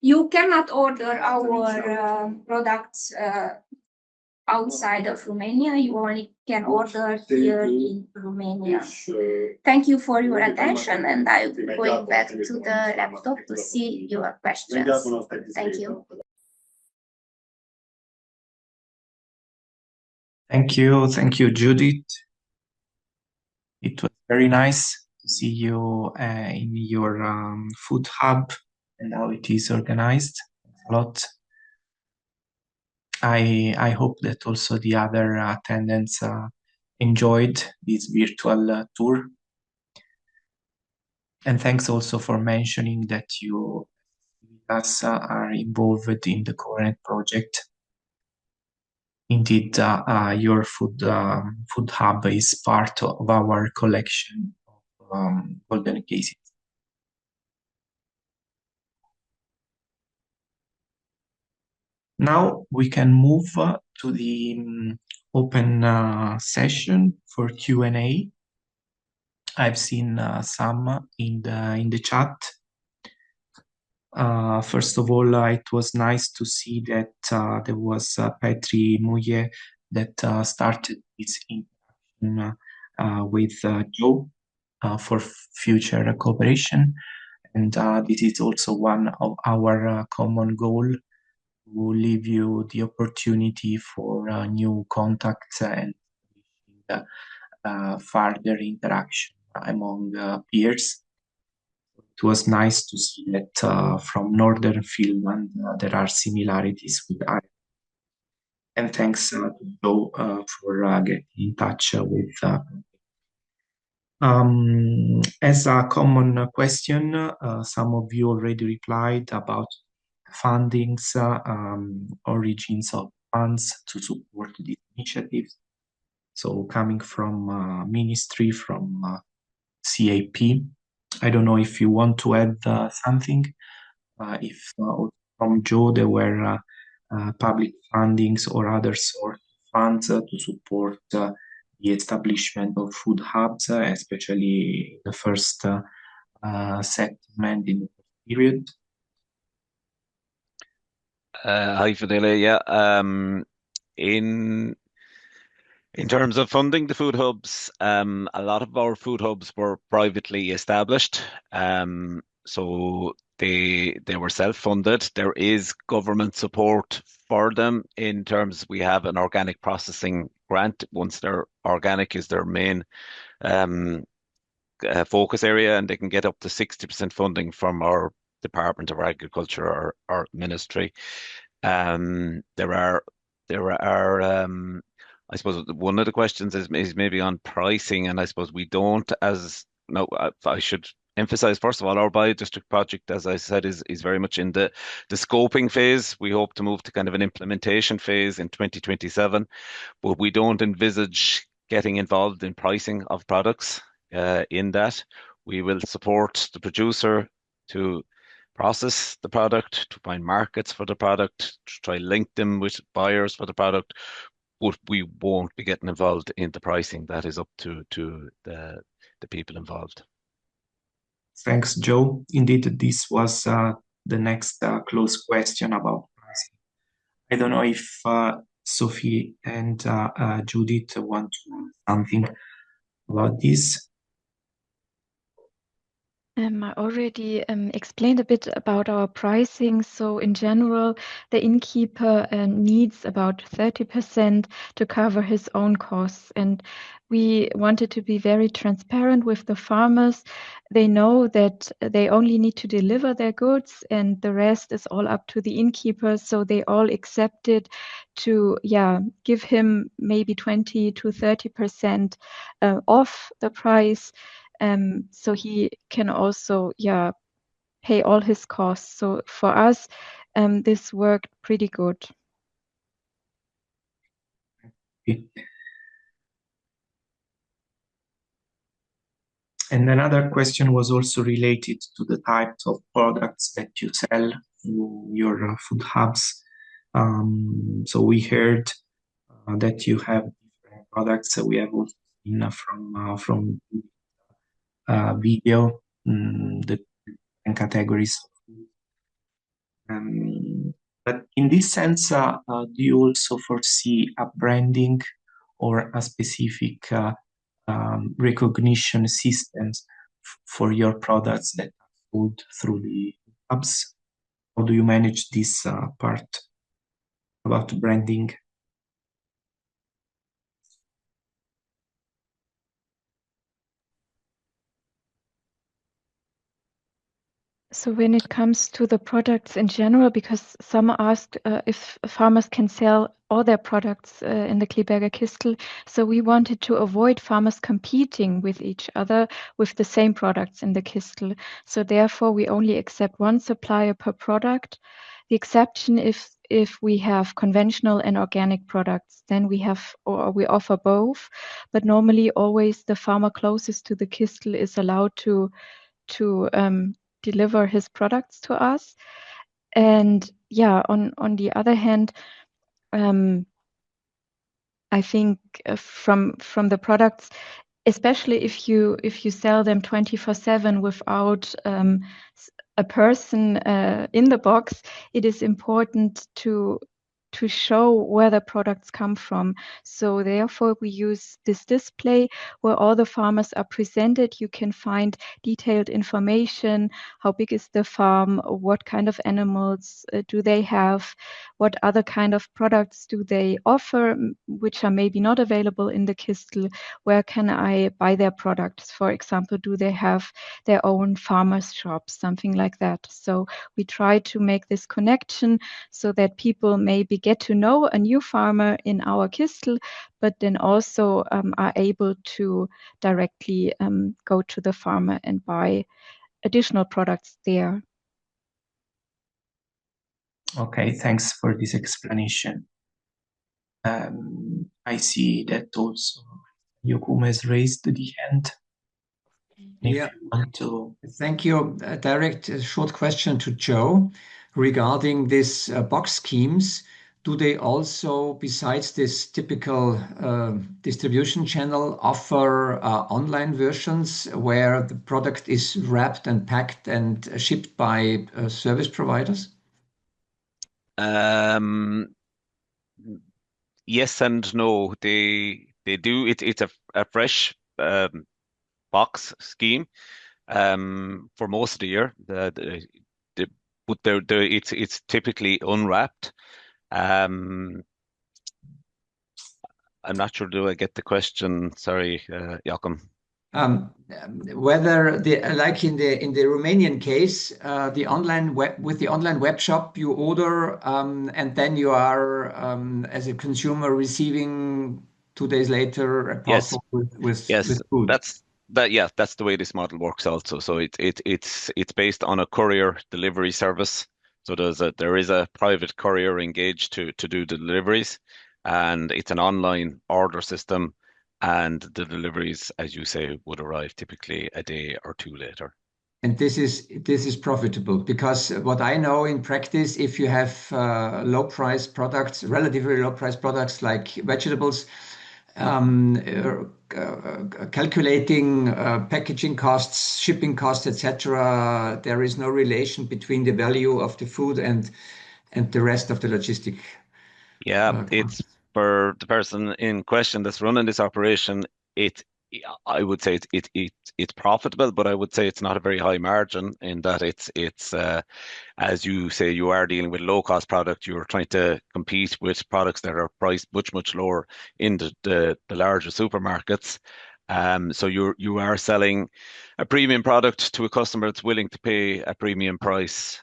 you cannot order our products outside of Romania. You only can order here in Romania. Thank you for your attention, and I will be going back to the laptop to see your questions. Thank you. Thank you, Judith. It was very nice to see you in your food hub and how it is organized. Thanks a lot. I hope that also the other attendants enjoyed this virtual tour. And thanks also for mentioning that you guys are involved in the COREnet project. Indeed, your food hub is part of our collection of golden cases. Now we can move to the open session for Q&A. I've seen some in the chat. First of all, it was nice to see that there was Petri Muye that started this interaction with Joe for future cooperation. And this is also one of our common goal, to leave you the opportunity for new contacts and further interaction among peers. it was nice to see that from northern Finland there are similarities with Ireland. And thanks to Joe for getting in touch with. As a common question, some of you already replied about fundings, origins of funds to support these initiatives. So coming from ministry, from CAP. I don't know if you want to add something. If from Joe there were public fundings or other sort of funds to support the establishment of food hubs, especially the first settlement in the period. Hi, Fidelia. Yeah. In terms of funding the food hubs, a lot of our food hubs were privately established. So they were self-funded. There is government support for them in terms we have an organic processing grant. Once they're organic is their main focus area, and they can get up to 60% funding from our Department of Agriculture or our ministry. There are I suppose one of the questions is maybe on pricing, and I suppose we don't I should emphasize first of all our bio-district project, as I said, is very much in the scoping phase. We hope to move to kind of an implementation phase in 2027, but we don't envisage getting involved in pricing of products in that. We will support the producer to process the product, to find markets for the product, to try link them with buyers for the product, but we won't be getting involved in the pricing. That is up to the people involved. Thanks, Joe. Indeed, this was the next close question about pricing. I don't know if Sophie and Judith want to add something about this. I already explained a bit about our pricing. So in general, the innkeeper needs about 30% to cover his own costs. And we wanted to be very transparent with the farmers. They know that they only need to deliver their goods and the rest is all up to the innkeeper. So they all accepted to give him maybe 20 to 30% off the price. So he can also pay all his costs. So for us, this worked pretty good. Okay. And another question was also related to the types of products that you sell through your food hubs. So we heard that you have different products. So we have also seen from video the different categories. But in this sense, do you also foresee a branding or a specific recognition systems for your products that are sold through the hubs? How do you manage this part about branding? So when it comes to the products in general, because some asked if farmers can sell all their products in the Kleeberger Kistl, so we wanted to avoid farmers competing with each other with the same products in the Kistl. So therefore, we only accept one supplier per product. The exception if we have conventional and organic products, then we offer both. But normally, always the farmer closest to the Kistl is allowed to deliver his products to us. And on the other hand, I think from the products, especially if you sell them 24/7 without a person in the box, it is important to to show where the products come from. So therefore we use this display where all the farmers are presented. You can find detailed information. How big is the farm? What kind of animals do they have? What other kind of products do they offer, which are maybe not available in the Kistl? Where can I buy their products? For example, do they have their own farmers shops, something like that? So we try to make this connection so that people maybe get to know a new farmer in our Kistl, but then also are able to directly go to the farmer and buy additional products there. Okay, thanks for this explanation. I see that also Joachim has raised the hand. If you want to... Thank you. A short question to Joe regarding this box schemes. Do they also, besides this typical distribution channel, offer online versions where the product is wrapped and packed and shipped by service providers? Yes and no. They do. It's a fresh box scheme for most of the year. But it's typically unwrapped. I'm not sure. Do I get the question? Sorry, Joachim. Whether like in the Romanian case, the online web shop you order, and then you are as a consumer receiving 2 days later a parcel with food. That's the way this model works also. So it's based on a courier delivery service. So there is a private courier engaged to do the deliveries, and it's an online order system, and the deliveries, as you say, would arrive typically a day or two later. And this is profitable, because what I know in practice, if you have low price products, relatively low price products like vegetables, calculating packaging costs, shipping costs, etc., there is no relation between the value of the food and the rest of the logistic. It's for the person in question that's running this operation. I would say it's profitable, but I would say it's not a very high margin, in that it's as you say, you are dealing with low cost product. You're trying to compete with products that are priced much lower in the larger supermarkets. So you are selling a premium product to a customer that's willing to pay a premium price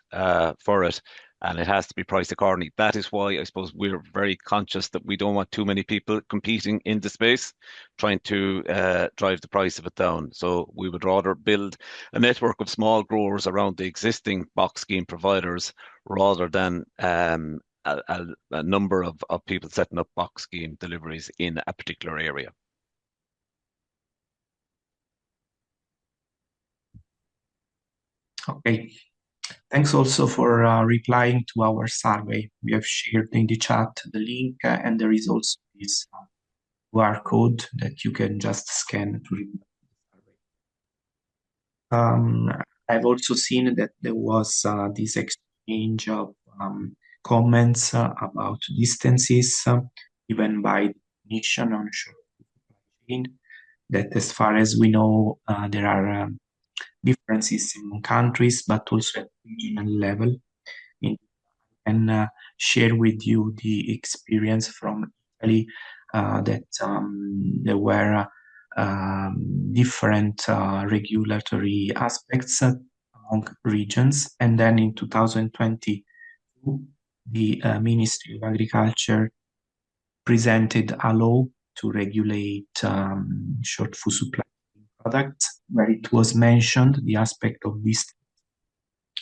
for it, and it has to be priced accordingly. That is why I suppose we're very conscious that we don't want too many people competing in the space, trying to drive the price of it down. So we would rather build a network of small growers around the existing box scheme providers, rather than a number of people setting up box scheme deliveries in a particular area. Okay. Thanks also for replying to our survey. We have shared in the chat the link, and there is also this QR code that you can just scan to reply to the survey. I've also seen that there was this exchange of comments about distances given by the Commission on short supply chain, that as far as we know, there are differences in countries, but also at regional level. I can share with you the experience from Italy, that there were different regulatory aspects among regions. And then in 2022, the Ministry of Agriculture presented a law to regulate short food supply products, where it was mentioned the aspect of distance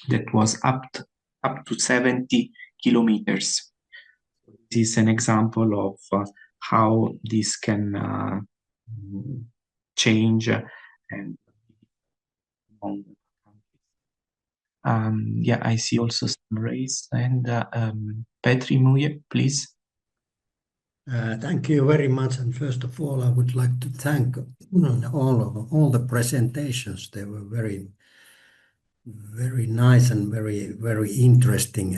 that was up to 70 kilometers. This is an example of how this can change and among countries. I see also some raised, and Petri Muye, please. Thank you very much. And first of all, I would like to thank all the presentations. They were very, very nice and very, very interesting.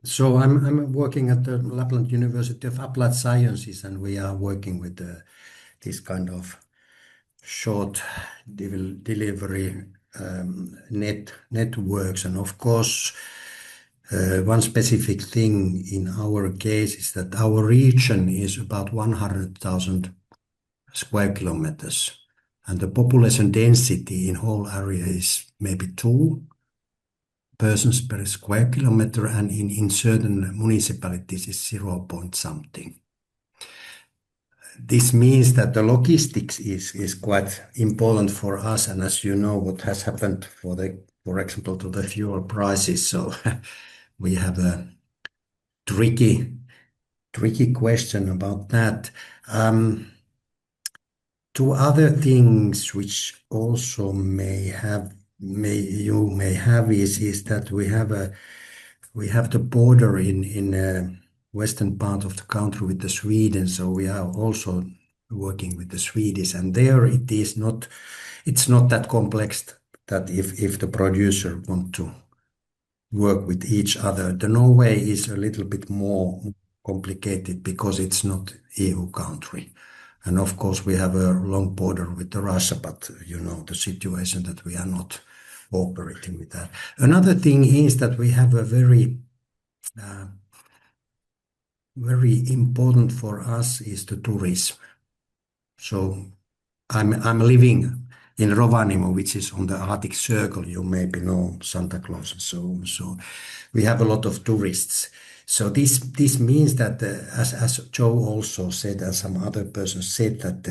So I'm working at the Lapland University of Applied Sciences, and we are working with this kind of short delivery networks. And of course, one specific thing in our case is that our region is about 100,000 square kilometers, and the population density in whole area is maybe 2 persons per square kilometer, and in certain municipalities is 0 point something. This means that the logistics is quite important for us, and as you know, what has happened for example, to the fuel prices. So we have a tricky question about that. Two other things which also you may have is that we have the border in western part of the country with the Sweden, so we are also working with the Swedish, and there it's not that complex that if the producer want to work with each other. The Norway is a little bit more complicated because it's not EU country. And of course, we have a long border with Russia, but you know the situation that we are not cooperating with that. Another thing is that we have a very important for us is the tourism. So I'm living in Rovaniemi, which is on the Arctic Circle. You maybe know Santa Claus and so we have a lot of tourists. So this means that, as Joe also said, and some other persons said, that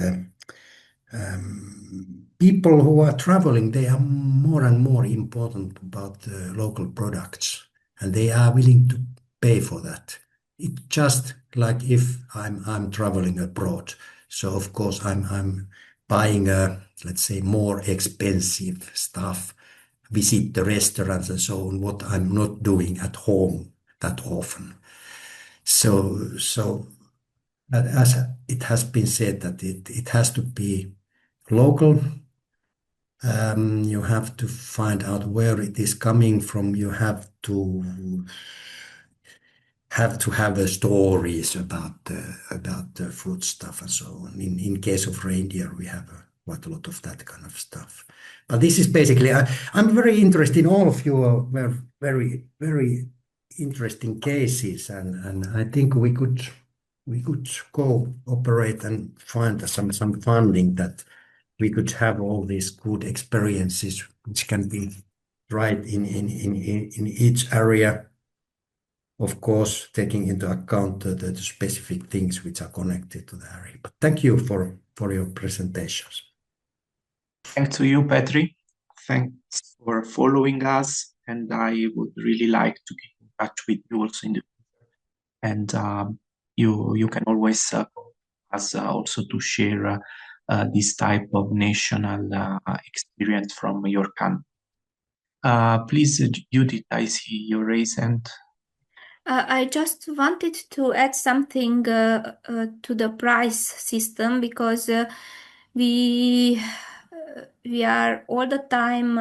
people who are traveling, they are more and more important about local products, and they are willing to pay for that. It's just like if I'm traveling abroad. So of course I'm buying let's say more expensive stuff, visit the restaurants and so on, what I'm not doing at home that often. So as it has been said that it has to be local. You have to find out where it is coming from. You have to have the stories about the food stuff and so on. In case of reindeer, we have quite a lot of that kind of stuff. But this is basically, I'm very interested in all of your very, very interesting cases, and I think we could cooperate and find some funding that we could have all these good experiences which can be tried in each area. Of course, taking into account the specific things which are connected to the area. But thank you for your presentations. Thanks to you, Petri. Thanks for following us, and I would really like to keep in touch with you also in the future. And you can always call us also to share this type of national experience from your country. Please, Judith, I see your raised hand. I just wanted to add something to the price system, because we are all the time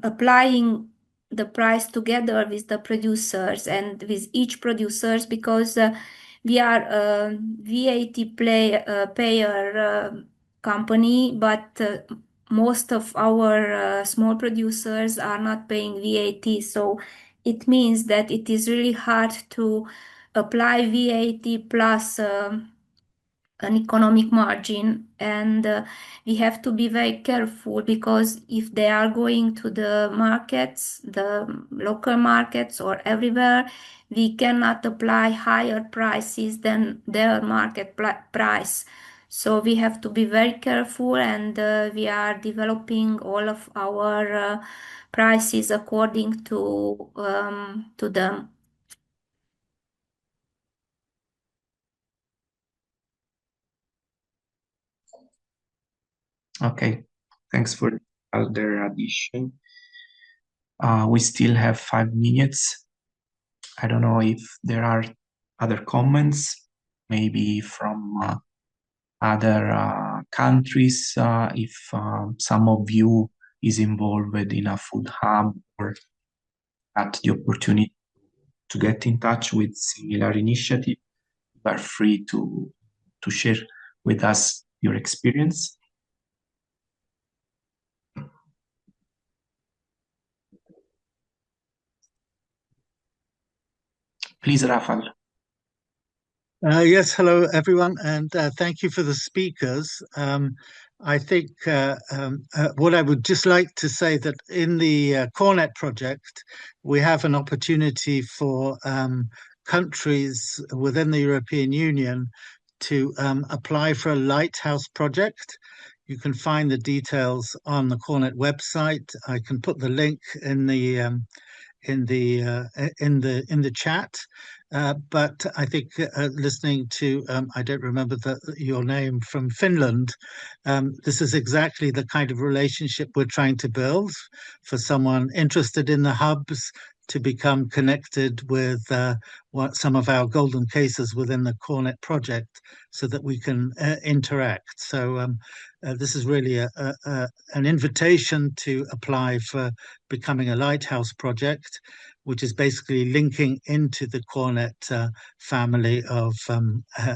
applying the price together with the producers and with each producers, because we are a VAT payer company, but most of our small producers are not paying VAT. So it means that it is really hard to apply VAT plus an economic margin, and we have to be very careful, because if they are going to the markets, the local markets or everywhere, we cannot apply higher prices than their market price. So we have to be very careful, and we are developing all of our prices according to them. Okay, thanks for the other addition. We still have 5 minutes. I don't know if there are other comments, maybe from other countries, if some of you is involved in a food hub or had the opportunity to to get in touch with similar initiatives, you are free to share with us your experience. Please, Rafal. Yes, hello everyone, and thank you for the speakers. I think what I would just like to say that in the COREnet project, we have an opportunity for countries within the European Union to apply for a lighthouse project. You can find the details on the COREnet website. I can put the link in the chat. But I think listening to, I don't remember your name, from Finland, this is exactly the kind of relationship we're trying to build for someone interested in the hubs to become connected with some of our golden cases within the COREnet project so that we can interact. So this is really an invitation to apply for becoming a lighthouse project, which is basically linking into the COREnet family of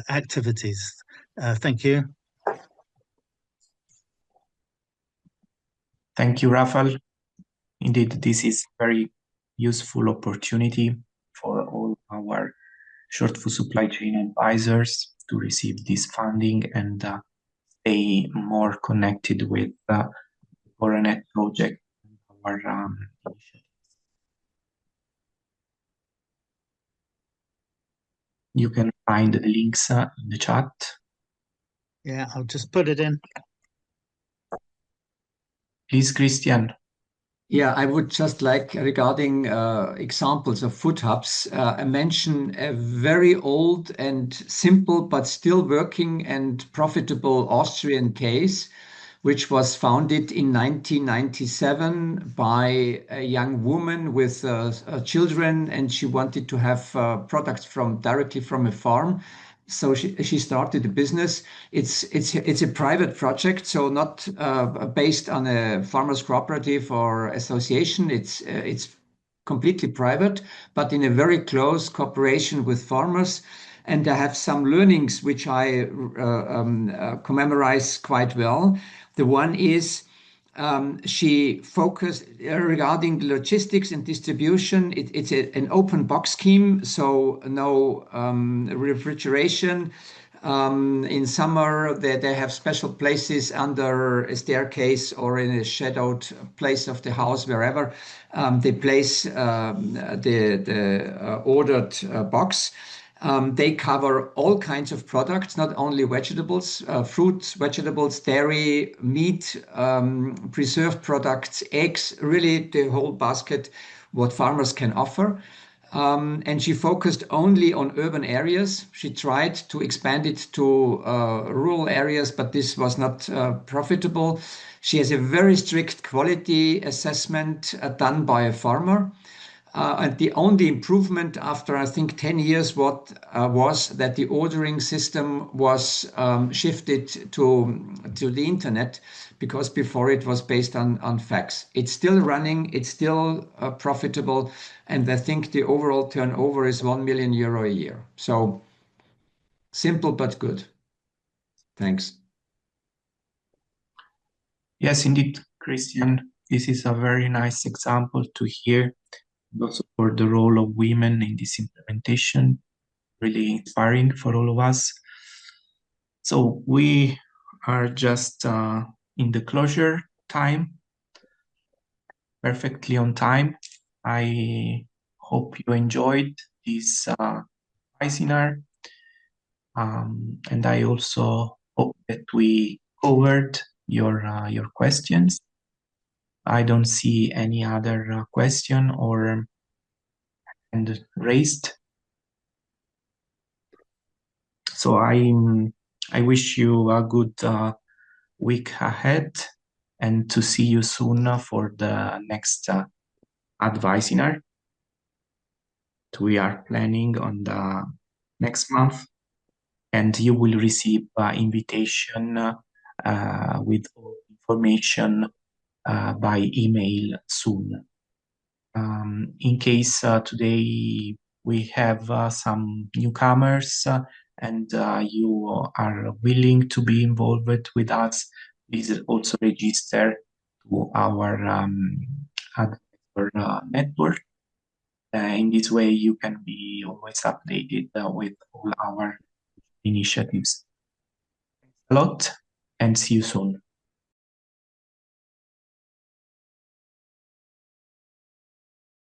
activities. Thank you. Thank you, Rafal. Indeed, this is very useful opportunity for all our short food supply chain advisors to receive this funding and stay more connected with the COREnet project and our initiatives. You can find the links in the chat. Yeah, I'll just put it in. Please, Christian. Yeah, I would just like, regarding examples of food hubs, mention a very old and simple but still working and profitable Austrian case, which was founded in 1997 by a young woman with children, and she wanted to have products directly from a farm. So she started a business. It's a private project, so not based on a farmers cooperative or association. It's completely private, but in a very close cooperation with farmers. And I have some learnings which I commemorate quite well. The one is she focused regarding logistics and distribution. It's an open box scheme, so no refrigeration. In summer, they have special places under a staircase or in a shadowed place of the house, wherever they place the ordered box. They cover all kinds of products, not only vegetables, fruits, vegetables, dairy, meat, preserved products, eggs, really the whole basket, what farmers can offer. And she focused only on urban areas. She tried to expand it to rural areas, but this was not profitable. She has a very strict quality assessment done by a farmer. And the only improvement after, I think, 10 years was that the ordering system was shifted to the internet, because before it was based on fax. It's still running, it's still profitable, and I think the overall turnover is €1 million a year. So simple but good. Thanks. Yes, indeed, Christian. This is a very nice example to hear. Also for the role of women in this implementation, really inspiring for all of us. So we are just in the closure time, perfectly on time. I hope you enjoyed this Advisinar, and I also hope that we covered your questions. I don't see any other question or hand raised. So I wish you a good week ahead, and to see you soon for the next Advisinar. We are planning on the next month, and you will receive invitation with all information by email soon. In case today we have some newcomers and you are willing to be involved with us, please also register to our advisor network. In this way, you can be always updated with all our initiatives. Thanks a lot and see you soon.